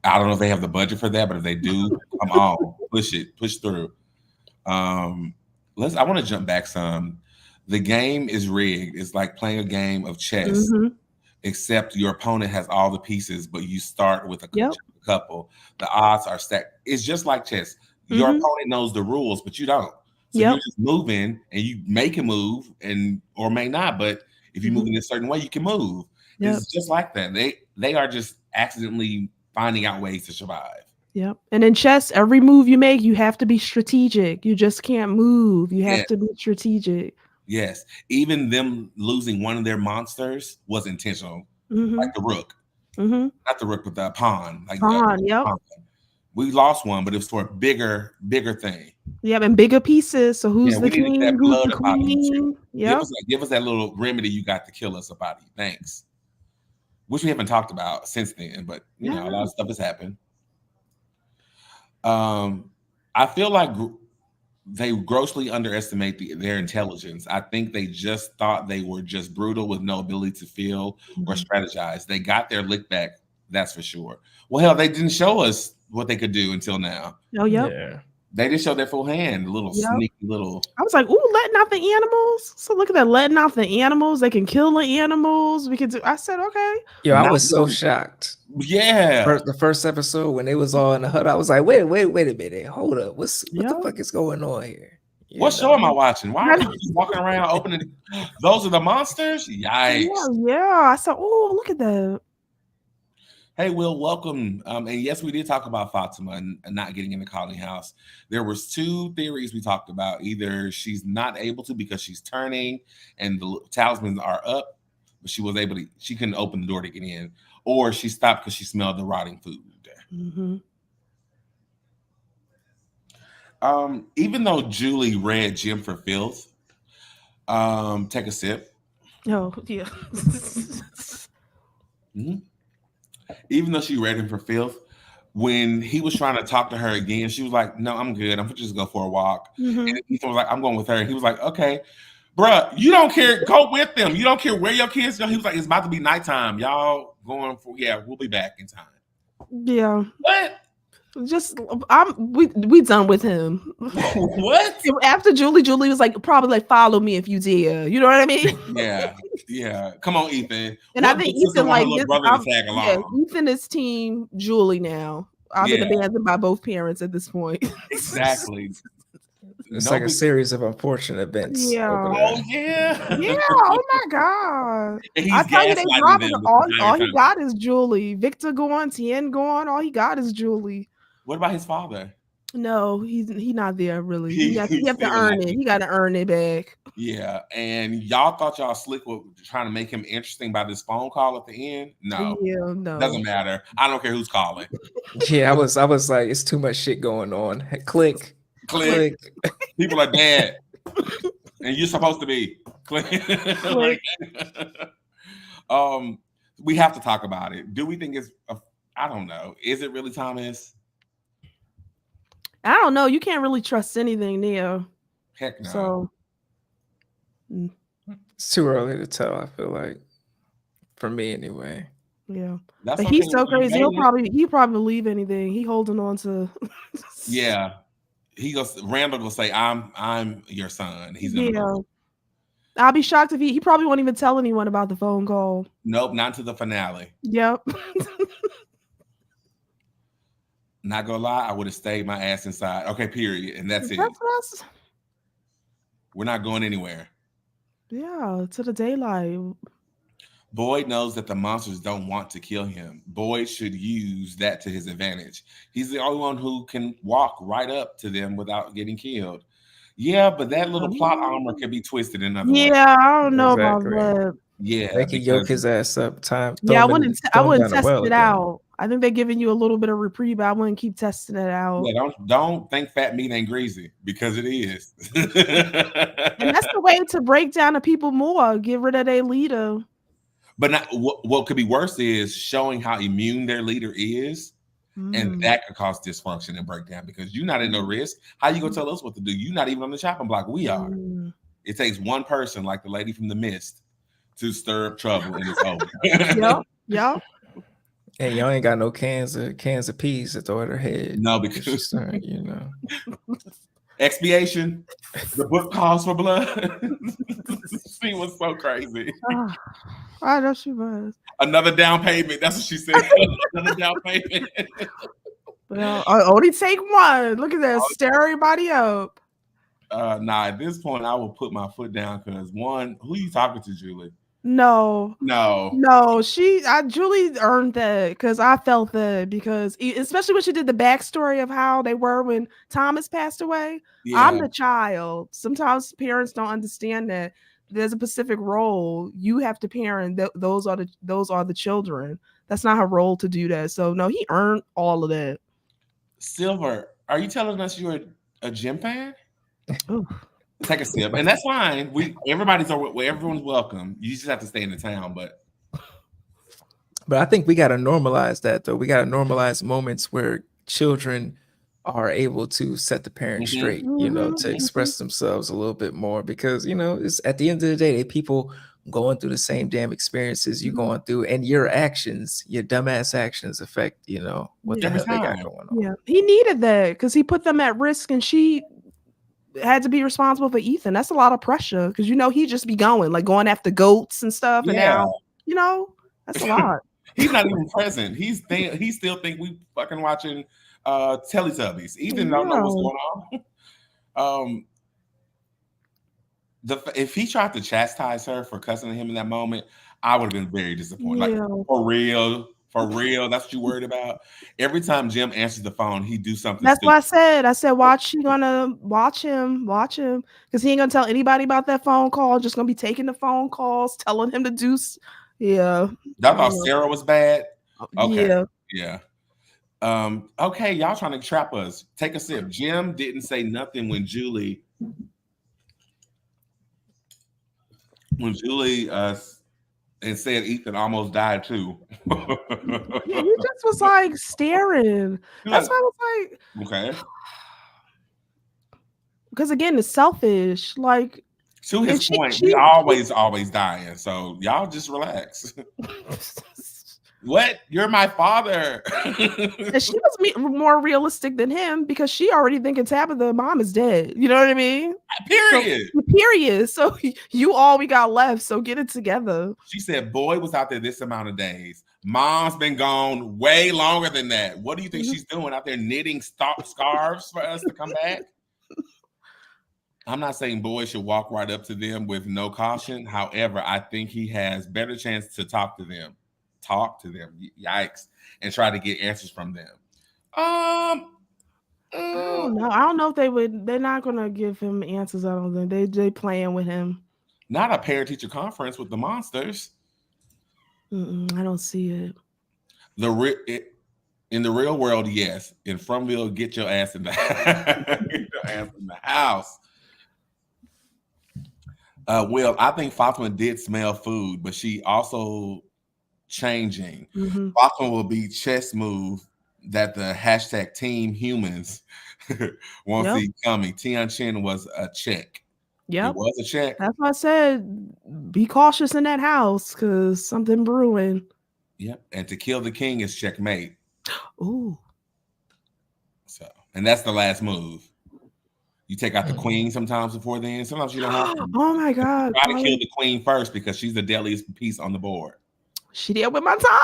I don't know if they have the budget for that, but if they do, come on, push through. I want to jump back some. The game is rigged. It's like playing a game of chess, except your opponent has all the pieces, but you start with a couple. The odds are stacked. It's just like chess. Your opponent knows the rules, but you don't. So you're just moving, and you make him move, or may not. But if you move in a certain way, you can move. It's just like that. They are just accidentally finding out ways to survive. Yep. And in chess, every move you make, you have to be strategic. You just can't move. You have to be strategic. Yes. Even them losing one of their monsters was intentional. Like the rook. Not the rook, but the pawn. Like pawn, pawn. We lost one, but it was for a bigger thing. Yeah, and bigger pieces. So who's the king? Who's the queen? Give us that little remedy you got to kill us about it. Thanks. Which we haven't talked about since then, but a lot of stuff has happened. I feel like they grossly underestimate their intelligence. I think they just thought they were just brutal with no ability to feel or strategize. They got their lick back, that's for sure. Well, hell, they didn't show us what they could do until now. Oh, yeah. They didn't show their full hand. Sneaky little. I was like, ooh, letting out the animals. So look at that, letting out the animals. They can kill the animals. We could do. I said, okay. Yo, I was so shocked. Yeah. The first episode when they was all in the hut, I was like, wait a minute. Hold up. What the fuck is going on here? What show am I watching? Why are you just walking around opening? Those are the monsters? Yikes. Yeah. I said, oh, look at that. Hey, Will, welcome. And yes, we did talk about Fatima and not getting in the colony house. There was two theories we talked about. Either she's not able to because she's turning and the talismans are up, but she couldn't open the door to get in, or she stopped because she smelled the rotting food. Even though Julie read Jim for Filth, take a sip. Oh, yeah. Even though she read him for filth, when he was trying to talk to her again, she was like, no, I'm good. I'm just go for a walk. And he was like, I'm going with her. He was like, okay, bruh, you don't care. Go with them. You don't care where your kids go. He was like, it's about to be nighttime. Y'all going for, we'll be back in time. Yeah. What? Just we done with him. What? After Julie was like, probably like, follow me if you dare. You know what I mean? Yeah. Come on, Ethan. And I think Ethan like Ethan is team Julie now. I've been abandoned by both parents at this point. Exactly. It's like a series of unfortunate events. Yeah. Oh yeah. Yeah. Oh my god. I tell you, they dropping all he got is Julie. Victor gone, Tien gone. All he got is Julie. What about his father? No, he's not there really. He have to earn it. He got to earn it back. Yeah, and y'all thought y'all slick were trying to make him interesting by this phone call at the end. No, no, doesn't matter. I don't care who's calling. Yeah, I was like, it's too much shit going on. Click. People are dead, and you're supposed to be. Click. We have to talk about it. Do we think it's? I don't know. Is it really Thomas? I don't know. You can't really trust anything, Neo. Heck no. So it's too early to tell, I feel like. For me anyway. Yeah. But he's so crazy. He'll probably leave anything. He holding on to Yeah. Randall will say, I'm your son. He's gonna I'll be shocked if he probably won't even tell anyone about the phone call. Nope, not to the finale. Yep. Not gonna lie, I would have stayed my ass inside. Okay, period. And that's it. We're not going anywhere. Yeah, to the daylight. Boyd knows that the monsters don't want to kill him. Boyd should use that to his advantage. He's the only one who can walk right up to them without getting killed. Yeah, but that little plot armor can be twisted in other ways. Yeah, I don't know Exactly. about that. Yeah, They can yoke his ass up time. Yeah, I throw him wouldn't down the test well it again. out. I think they're giving you a little bit of reprieve, but I wouldn't keep testing it out. Yeah, don't think fat meat ain't greasy, because it is. And that's the way to break down the people more. Get rid of their leader. But not, what could be worse is showing how immune their leader is, and that could cause dysfunction and breakdown, because you're not in no risk. How you gonna tell us what to do? You're not even on the chopping block. We are. It takes one person, like the lady from The Mist, to stir up trouble, and it's over. Yep. Hey, y'all ain't got no cans of peas to throw at her head. No, because she's starting, you know. Expiation. The book calls for blood. She was so crazy. I know she was. Another down payment. That's what she said. Another down payment. Well, I only take one. Look at that. Stir everybody up. Nah, at this point, I will put my foot down, because one, who you talking to, Julie? No. Julie earned that, because I felt that, because especially when she did the backstory of how they were when Thomas passed away. Yeah. I'm the child. Sometimes parents don't understand that there's a specific role you have to parent. Those are the children. That's not her role to do that. So no, he earned all of that. Silver, are you telling us you're a gym fan? Take a sip, and that's fine. Everyone's welcome. You just have to stay in the town, but I think we got to normalize that, though. We got to normalize moments where children are able to set the parents straight, you know, to express themselves a little bit more, because, you know, it's at the end of the day, they people going through the same damn experiences you're going through, and your actions, your dumbass actions affect, you know, what the hell they got going on. Yeah, he needed that, because he put them at risk, and she had to be responsible for Ethan. That's a lot of pressure, because, you know, he just be going after goats and stuff, and now, you know, that's a lot. He's not even present. He still think we fucking watching Teletubbies. Ethan don't know what's going on. If he tried to chastise her for cussing at him in that moment, I would have been very disappointed. Yeah. Like, for real, that's what you worried about. Every time Jim answers the phone, he do something. That's what I said. I said, watch him, because he ain't gonna tell anybody about that phone call. Just gonna be taking the phone calls, telling him to do. Yeah. Y'all thought Sarah was bad? Okay. Yeah. Okay, y'all trying to trap us. Take a sip. Jim didn't say nothing when Julie and said Ethan almost died too. Yeah, he just was like staring. That's why I was like, okay. Because again, it's selfish. Like, to his point, we always dying. So y'all just relax. What? You're my father. And she was more realistic than him, because she already thinking Tabitha mom is dead. You know what I mean? Period. So you all we got left. So get it together. She said boy was out there this amount of days. Mom's been gone way longer than that. What do you think she's doing out there, knitting scarves for us to come back? I'm not saying boy should walk right up to them with no caution. However, I think he has better chance to talk to them, yikes, and try to get answers from them. I don't know if they're not gonna give him answers. I don't think they playing with him. Not a parent-teacher conference with the monsters. I don't see it. In the real world, yes. In Fromville, get your ass in the house. Well, I think Fatima did smell food, but she also changing. Fatima will be chess move that the hashtag Team Humans won't see coming. Tianjin was a check. Yep. It was a check. That's why I said be cautious in that house, because something brewing. Yep. And to kill the king is checkmate. Ooh. So, and that's the last move. You take out the queen sometimes before then. Sometimes you don't have to. Oh my God. Try to kill the queen first, because she's the deadliest piece on the board. She did with Montana.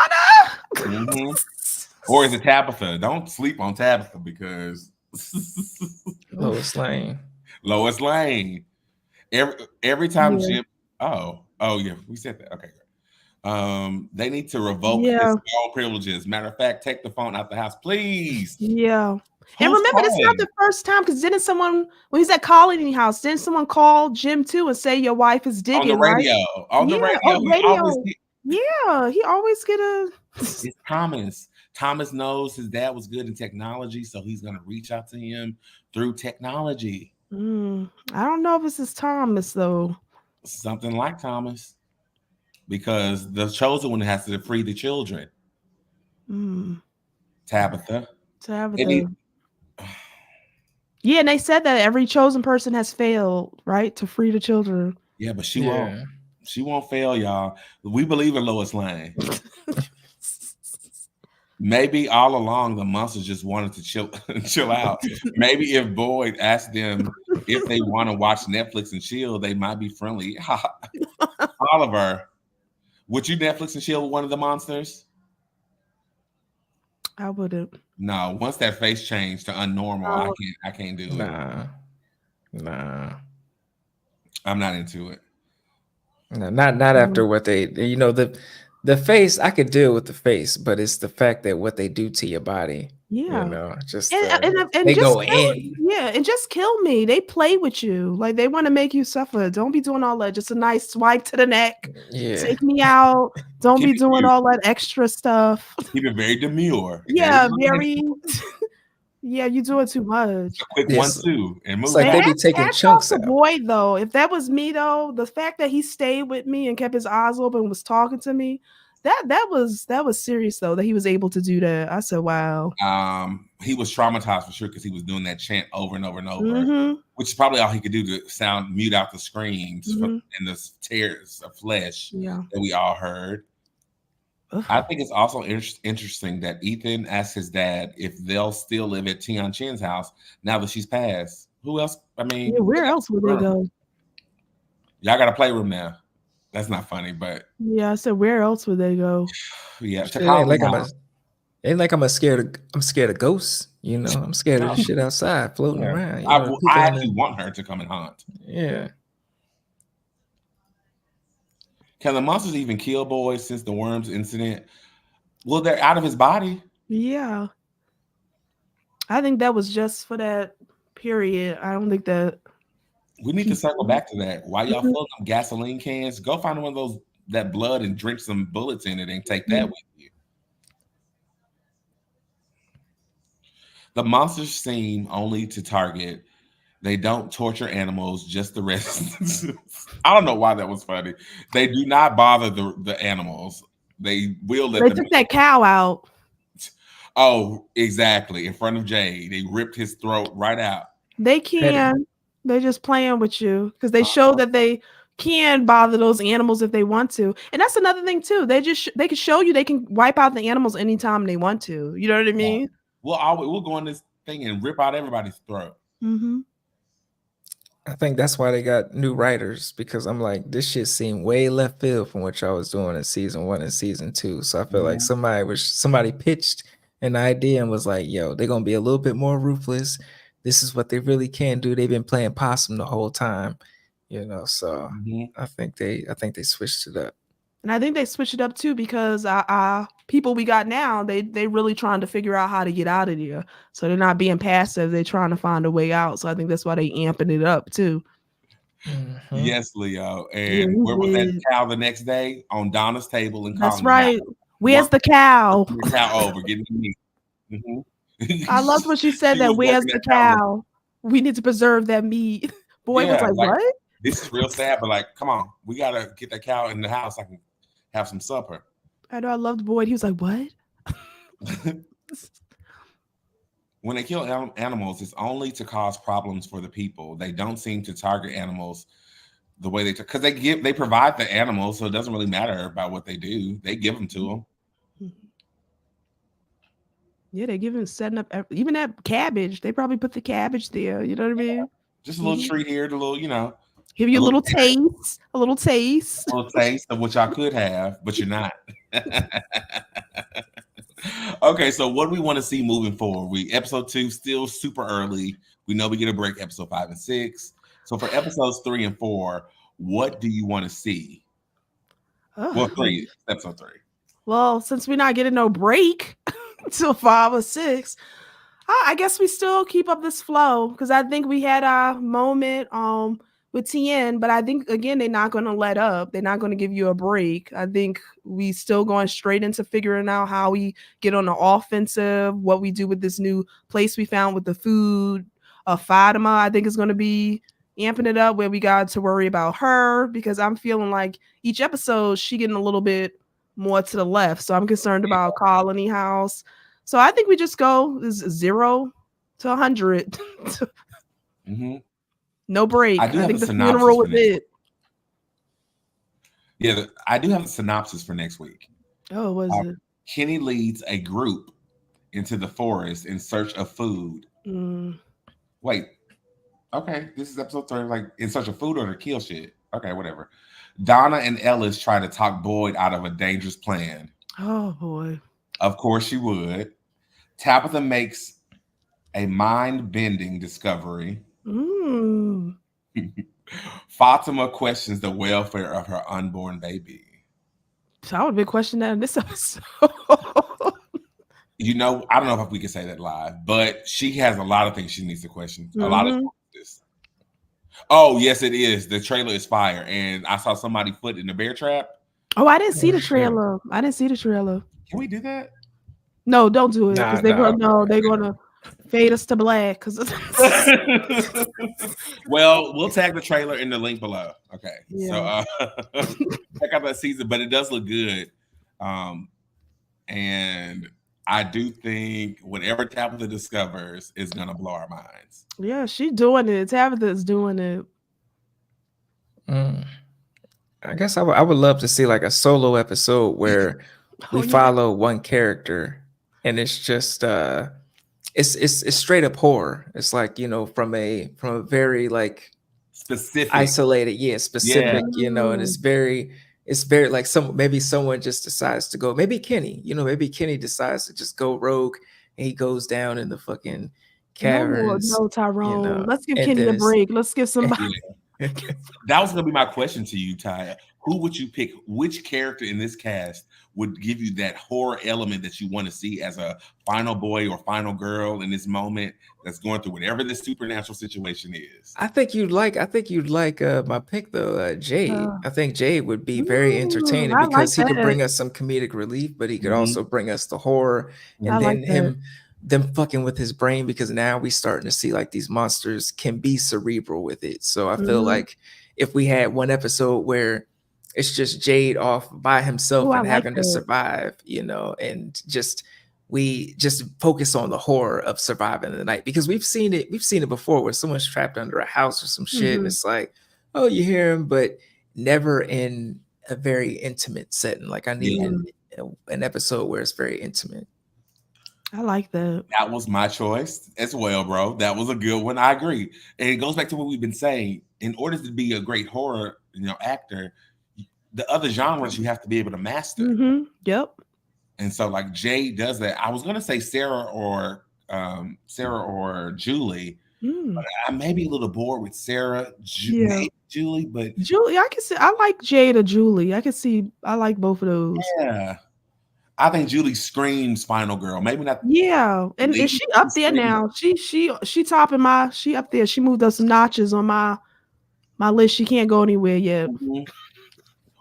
Or is it Tabitha? Don't sleep on Tabitha, because Lois Lane. Every time Jim. Oh yeah, we said that. Okay. They need to revoke his phone privileges. Matter of fact, take the phone out the house, please. Yeah. And remember, this is not the first time, because didn't someone, when he's at Colony House, didn't someone call Jim too and say your wife is digging on the radio? Right? On the radio. He always get a. It's Thomas. Thomas knows his dad was good in technology, so he's gonna reach out to him through technology. I don't know if this is Thomas though. Something like Thomas, because the chosen one has to free the children. Tabitha. Yeah, and they said that every chosen person has failed, right, to free the children. Yeah, but she won't. She won't fail, y'all. We believe in Lois Lane. Maybe all along the monsters just wanted to chill out. Maybe if Boyd asked them if they want to watch Netflix and chill, they might be friendly. Oliver, would you Netflix and chill with one of the monsters? I wouldn't. No, once that face changed to unnormal, I can't do it. Nah. I'm not into it. No, not after what they, the face, I could deal with the face, but it's the fact that what they do to your body. Yeah. Just and they just go in. Yeah, and just kill me. They play with you. Like they want to make you suffer. Don't be doing all that. Just a nice swipe to the neck. Yeah. Take me out. Don't be doing all that extra stuff. Keep it very demure. Yeah, very. Yeah, you do it too much. A quick 1-2 and move. It's like they be taking chunks out. Boy, though, if that was me, though, the fact that he stayed with me and kept his eyes open and was talking to me, that was serious though. That he was able to do that. I said, wow. He was traumatized for sure because he was doing that chant over and over and over, which is probably all he could do to mute out the screams and the tears of flesh that we all heard. I think it's also interesting that Ethan asked his dad if they'll still live at Tion Chin's house now that she's passed. Who else? I mean, where else would they go? Y'all got a playroom now. That's not funny, but yeah, I said, where else would they go? Yeah, ain't like I'm scared of ghosts. I'm scared of the shit outside floating around. I actually want her to come and haunt. Yeah. Can the monsters even kill Boyd since the worms incident? Well, they're out of his body. Yeah. I think that was just for that period. I don't think that. We need to circle back to that. While y'all filling up gasoline cans, go find one of that blood and drink some bullets in it and take that with you. The monsters seem only to target. They don't torture animals, just the rest. I don't know why that was funny. They do not bother the animals. They will let them. They took that cow out. Oh, exactly. In front of Jay. They ripped his throat right out. They can. They're just playing with you because they show that they can bother those animals if they want to. And that's another thing too. They can show you they can wipe out the animals anytime they want to. You know what I mean? We'll go on this thing and rip out everybody's throat. I think that's why they got new writers, because I'm like, this shit seemed way left field from what y'all was doing in season 1 and season 2. So I feel like somebody pitched an idea and was like, yo, they're gonna be a little bit more ruthless. This is what they really can do. They've been playing possum the whole time, so I think they switched it up. And I think they switched it up too because people we got now, they really trying to figure out how to get out of there. So they're not being passive. They're trying to find a way out. So I think that's why they amping it up too. Yes, Leo. And where was that cow the next day? On Donna's table in That's right. Where's the cow? The cow over getting the meat. I loved what she said that where's the cow? We need to preserve that meat. Boy was like, what? This is real sad, but come on. We got to get that cow in the house. I can have some supper. I know. I loved Boyd. He was like, what? When they kill animals, it's only to cause problems for the people. They don't seem to target animals the way because they provide the animals, so it doesn't really matter about what they do. They give them to them. Yeah, they give him setting up even that cabbage. They probably put the cabbage there. You know what I mean? Just a little treat here, give you a little taste, a little taste of what y'all could have, but you're not. Okay, so what do we want to see moving forward? Episode 2 still super early. We know we get a break episode 5 and 6. So for episodes 3 and 4, what do you want to see? Episode 3. Well, since we're not getting no break till 5 or 6, I guess we still keep up this flow because I think we had a moment with TN, but I think again they're not going to let up. They're not going to give you a break. I think we still going straight into figuring out how we get on the offensive, what we do with this new place we found with the food. Fatima, I think is going to be amping it up where we got to worry about her because I'm feeling like each episode she getting a little bit more to the left. So I'm concerned about Colony House. So I think we just go 0 to 100. No break. I think the funeral was it. Yeah, I do have a synopsis for next week. Oh, was it? Kenny leads a group into the forest in search of food. Wait. Okay, this is episode 3. Like, in search of food or to kill shit. Okay, whatever. Donna and Ellis try to talk Boyd out of a dangerous plan. Oh, boy. Of course she would. Tabitha makes a mind-bending discovery. Fatima questions the welfare of her unborn baby. So I would be questioning that in this episode. You know, I don't know if we can say that live, but she has a lot of things she needs to question. A lot of this. Oh, yes, it is. The trailer is fire. And I saw somebody foot in the bear trap. Oh, I didn't see the trailer. I didn't see the trailer. Can we do that? No, don't do it. Because they're gonna fade us to black. Well, we'll tag the trailer in the link below. Okay. Yeah. So check out that season, but it does look good. And I do think whatever Tabitha discovers is gonna blow our minds. Yeah, she's doing it. Tabitha's doing it. I guess I would love to see like a solo episode where we follow one character and it's just it's straight up horror. It's like, you know, from a very like specific, isolated, specific, you know, and it's very like maybe someone just decides to go, maybe Kenny decides to just go rogue and he goes down in the fucking caverns. No, Tyrone. You know, let's give Kenny a break. Let's give somebody. That was gonna be my question to you, Ty. Who would you pick? Which character in this cast would give you that horror element that you want to see as a final boy or final girl in this moment that's going through whatever this supernatural situation is? I think you'd like my pick though, Jade. I think Jade would be very entertaining because he could bring us some comedic relief, but he could also bring us the horror, and then them fucking with his brain, because now we starting to see like these monsters can be cerebral with it. So I feel like if we had one episode where it's just Jade off by himself and having to survive, you know, and we just focus on the horror of surviving the night, because we've seen it before where someone's trapped under a house or some shit and it's like, oh, you hear him, but never in a very intimate setting. Like I need an episode where it's very intimate. I like that. That was my choice as well, bro. That was a good one. I agree. And it goes back to what we've been saying. In order to be a great horror, actor, the other genres you have to be able to master. Yep. And so like Jay does that. I was gonna say Sarah or Julie, but I may be a little bored with Sarah, Julie, but Julie, I can see. I like Jade or Julie. I can see. I like both of those. Yeah. I think Julie screams final girl. Maybe not. Yeah, and she up there now. She topping my. She up there. She moved up some notches on my list. She can't go anywhere yet.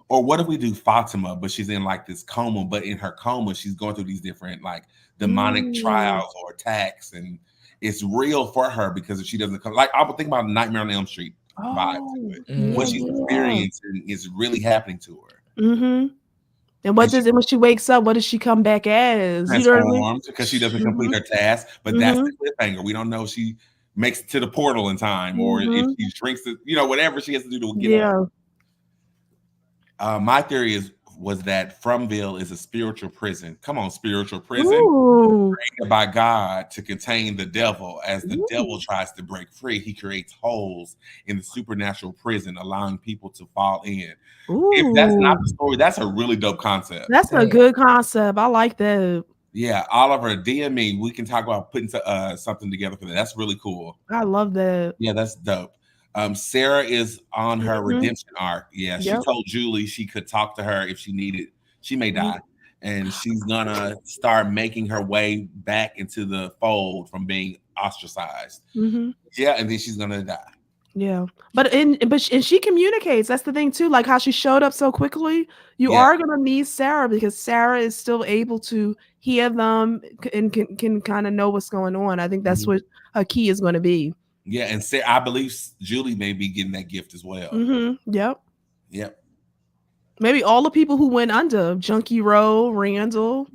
Or what if we do Fatima, but she's in like this coma, but in her coma she's going through these different like demonic trials or attacks, and it's real for her because if she doesn't come, like I would think about Nightmare on Elm Street vibe to it. What she's experiencing is really happening to her. And what does it when she wakes up? What does she come back as? You know what I mean? Because she doesn't complete her task. But that's the cliffhanger. We don't know if she makes it to the portal in time, or if she drinks it, whatever she has to do to get out. My theory was that Fromville is a spiritual prison. Come on, spiritual prison created by God to contain the devil. As the devil tries to break free, he creates holes in the supernatural prison, allowing people to fall in. If that's not the story, that's a really dope concept. That's a good concept. I like that. Yeah, Oliver, DM me. We can talk about putting something together for that. That's really cool. I love that. Yeah, that's dope. Sarah is on her redemption arc. Yeah, she told Julie she could talk to her if she needed. She may die. and she's gonna start making her way back into the fold from being ostracized. Mm-hmm. Yeah, and then she's gonna die. Yeah, but she communicates. That's the thing too. Like how she showed up so quickly. You Yeah. are gonna need Sarah because Sarah is still able to hear them and can kind of know what's going on. I think that's what her key is going to be. Yeah, and I believe Julie may be getting that gift as well. Mm-hmm. Yep. Yep. Maybe all the people who went under Junkie Rowe, Randall.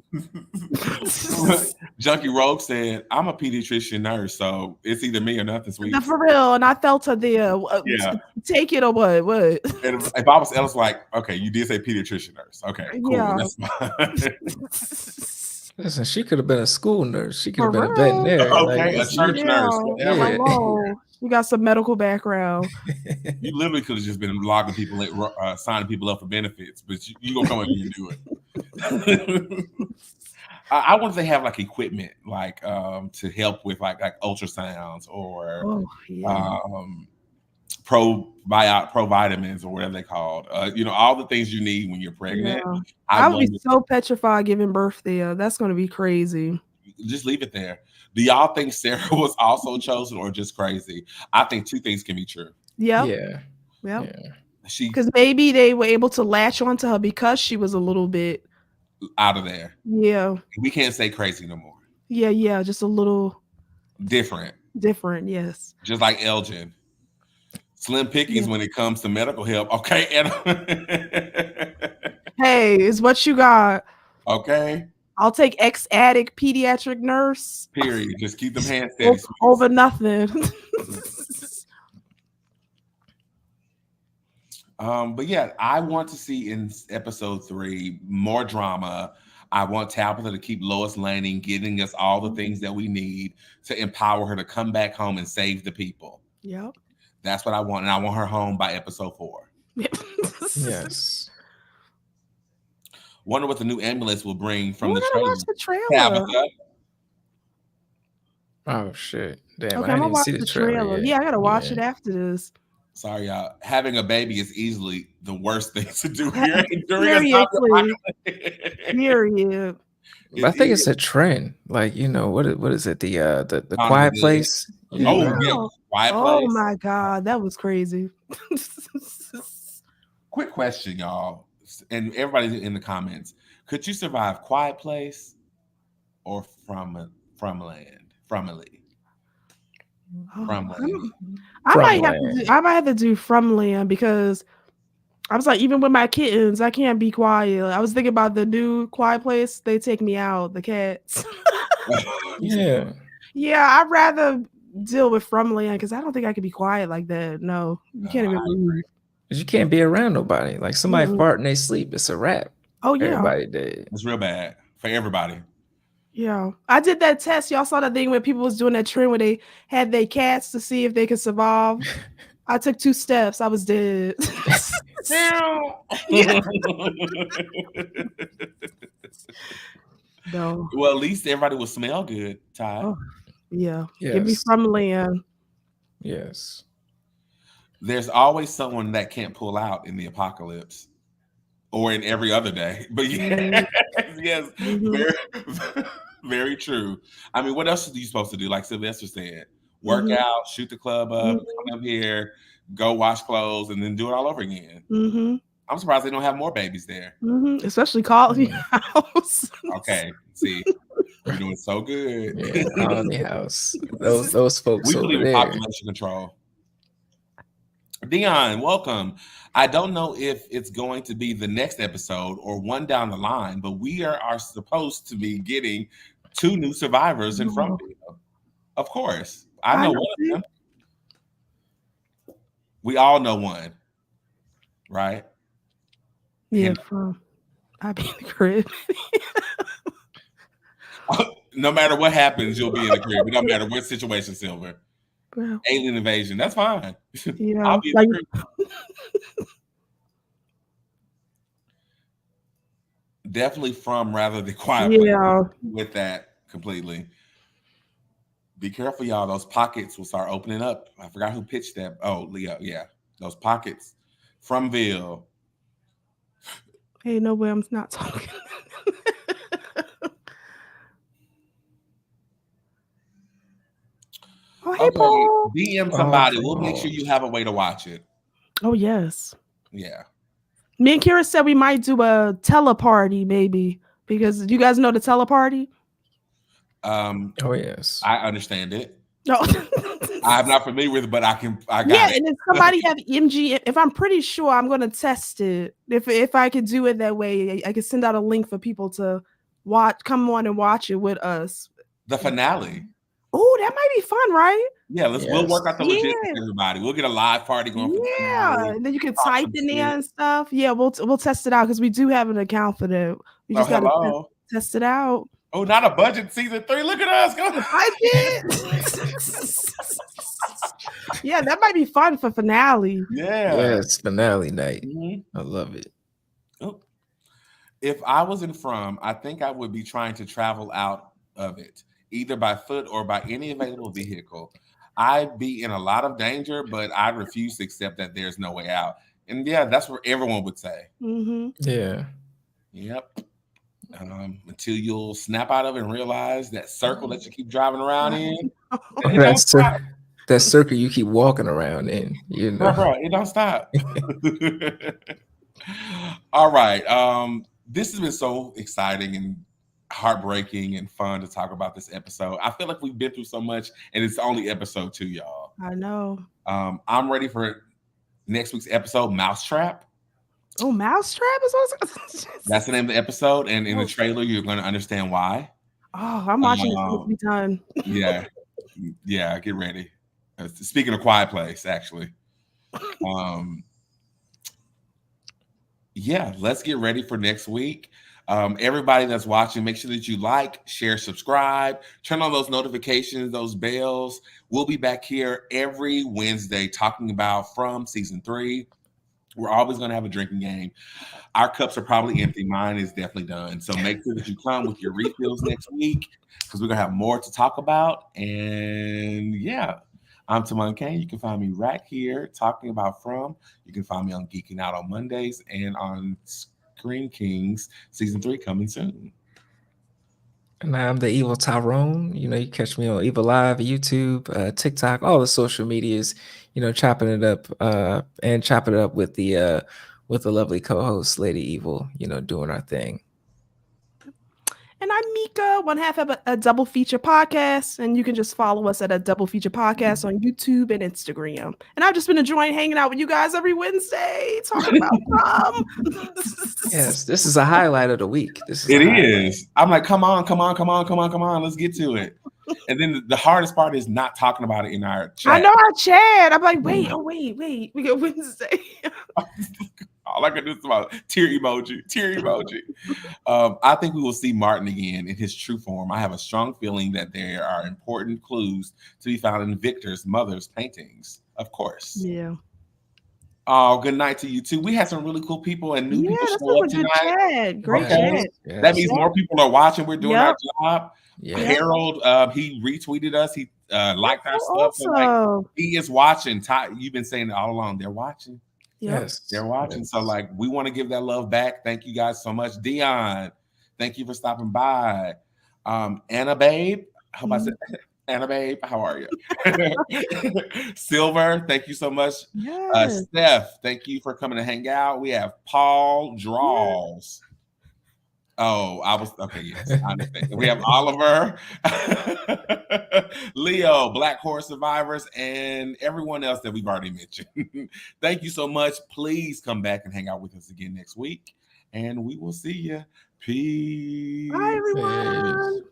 Junkie Rogue said, "I'm a pediatrician nurse, so it's either me or nothing, sweet." For real, and I felt her there. Yeah. Take it or what? What? And if I was Ellis, like, okay, you did say pediatrician nurse. Okay, cool. Yeah. That's fine. Listen, she could have been a school nurse. She could have For been a veterinarian. Okay, a church nurse. Whatever. Hello. You got some medical background. You literally could have just been logging people, signing people up for benefits, but you gonna come up here and do it. I wonder if they have like equipment, like to help with like ultrasounds or pro vitamins or whatever they called. All the things you need when you're pregnant. Yeah. I would be so petrified giving birth there. That's going to be crazy. Just leave it there. Do y'all think Sarah was also chosen or just crazy? I think two things can be true. Yep. Yeah. Yeah. Because maybe they were able to latch onto her because she was a little bit out of there. Yeah. We can't say crazy no more. Yeah. Just a little different. Yes. Just like Elgin. Slim pickings when it comes to medical help. Okay. Hey, it's what you got. Okay. I'll take ex-addict pediatric nurse. Period. Just keep them hands steady. Over nothing. But yeah, I want to see in episode 3 more drama. I want Tabitha to keep Lois Lanning getting us all the things that we need to empower her to come back home and save the people. Yep. That's what I want. And I want her home by episode 4. Yes. Wonder what the new ambulance will bring from the trailer. Watch the trailer. Tabitha. Oh shit! Damn, okay, I I'm gonna didn't watch see the trailer. Yeah, I gotta watch it after this. Sorry, y'all. Having a baby is easily the worst thing to do here during a period. I think it's a trend. Like, what is it? The Quiet Place. Yeah, Quiet Place. Oh my God, that was crazy. Quick question, y'all, and everybody in the comments: could you survive Quiet Place or From Land? I might have to do From Land because I was like, even with my kittens, I can't be quiet. I was thinking about the new Quiet Place. They take me out, the cats. Yeah. Yeah, I'd rather deal with From Land because I don't think I could be quiet like that. No, you can't even move. You can't be around nobody. Like somebody fart in they sleep, it's a wrap. Oh yeah, everybody did. It's real bad for everybody. Yeah, I did that test. Y'all saw that thing where people was doing that trend where they had their cats to see if they could survive. I took 2 steps. I was dead. No. Well, at least everybody will smell good, Ty. Oh, yeah. Yes. Give me From Land. Yes. There's always someone that can't pull out in the apocalypse or in every other day. But yes, very true. I mean, what else are you supposed to do? Like Sylvester said, work out, shoot the club up, come up here, go wash clothes, and then do it all over again. I'm surprised they don't have more babies there. Especially Colony House. Okay, see, you're doing so good. Yeah, Colony House. Those folks we over believe in there. population control. Dion, welcome. I don't know if it's going to be the next episode or one down the line, but we are supposed to be getting 2 new survivors in front of you. Of course. I know one of them. We all know one, right? Yeah, I'll be in the crib. No matter what happens, you'll be in the crib. It don't matter what situation, Silver. Bro. Alien invasion, that's fine. Yeah, I'll be in the crib. Definitely From rather than Quiet Place with that completely. Be careful, y'all. Those pockets will start opening up. I forgot who pitched that. Oh, Leo. Yeah. Those pockets. Fromville. Hey, no way I'm not talking. hey, Paul. DM somebody. We'll make Paul. sure you have a way to watch it. Oh, yes. Yeah. Me and Kira said we might do a teleparty, maybe, because you guys know the teleparty. Oh yes, I understand it. No, I'm not familiar with it, but I got it. And if somebody have MGM, if I'm pretty sure I'm gonna test it. If I could do it that way, I could send out a link for people to come on and watch it with us. The finale. Oh, that might be fun, right? Yeah, we'll work out the logistics, everybody. We'll get a live party going for the finale. And then you can type in there and stuff. Yeah, we'll test it out because we do have an account for that. We just gotta test it out. Oh, not a budget season 3. Look at us. Go. Yeah, that might be fun for finale. Yeah. Yes, finale night. I love it. Oh. If I was in From, I think I would be trying to travel out of it, either by foot or by any available vehicle. I'd be in a lot of danger, but I refuse to accept that there's no way out. And yeah, that's what everyone would say. Yeah. Yep. Until you'll snap out of it and realize that circle that you keep driving around in. That circle you keep walking around in, you know. Bro, it don't stop. All right. This has been so exciting and heartbreaking and fun to talk about this episode. I feel like we've been through so much, and it's only episode 2, y'all. I know. I'm ready for next week's episode, Mousetrap. Oh, Mousetrap is what that's the name of the episode, and in the trailer, you're going to understand why. Oh, I'm watching it to be done. Yeah, get ready. Speaking of Quiet Place, actually. Yeah, let's get ready for next week. Everybody that's watching, make sure that you like, share, subscribe, turn on those notifications, those bells. We'll be back here every Wednesday talking about From season 3. We're always going to have a drinking game. Our cups are probably empty. Mine is definitely done. So make sure that you come with your refills next week because we're going to have more to talk about. And yeah, I'm TaMon Kane. You can find me right here talking about From. You can find me on Geeking Out on Mondays and on Screen Kings season 3 coming soon. And I'm the Evol Tyrone. You know, you catch me on Evol Live, YouTube, TikTok, all the social medias. You know, chopping it up with the lovely co-host Lady Evol. You know, doing our thing. And I'm Meka, one half of a double feature podcast. And you can just follow us at a double feature podcast on YouTube and Instagram. And I've just been enjoying hanging out with you guys every Wednesday, talking about From. Yes, this is a highlight of the week. It is. I'm like, come on. Let's get to it. And then the hardest part is not talking about it in our chat. I know our chat. I'm like, wait. We got Wednesday. All I can do is about tear emoji. I think we will see Martin again in his true form. I have a strong feeling that there are important clues to be found in Victor's mother's paintings, of course. Yeah. Oh, good night to you too. We had some really cool people and new people show up tonight. Chat. Great chat. Yes. That means more people are watching. We're doing our job. Yeah. Harold, he retweeted us. He liked our stuff. So, like, he is watching. You've been saying it all along. They're watching. Yes, they're watching. Yes. So, like, we want to give that love back. Thank you guys so much. Dion, thank you for stopping by. Anna Babe, I hope I said Anna Babe, how are you? Silver, thank you so much. Yes. Steph, thank you for coming to hang out. We have Paul Draws. Yes. Oh, I was okay. Yes, I understand. We have Oliver, Leo, Black Horse Survivors, and everyone else that we've already mentioned. Thank you so much. Please come back and hang out with us again next week, and we will see you. Peace. Bye, everyone.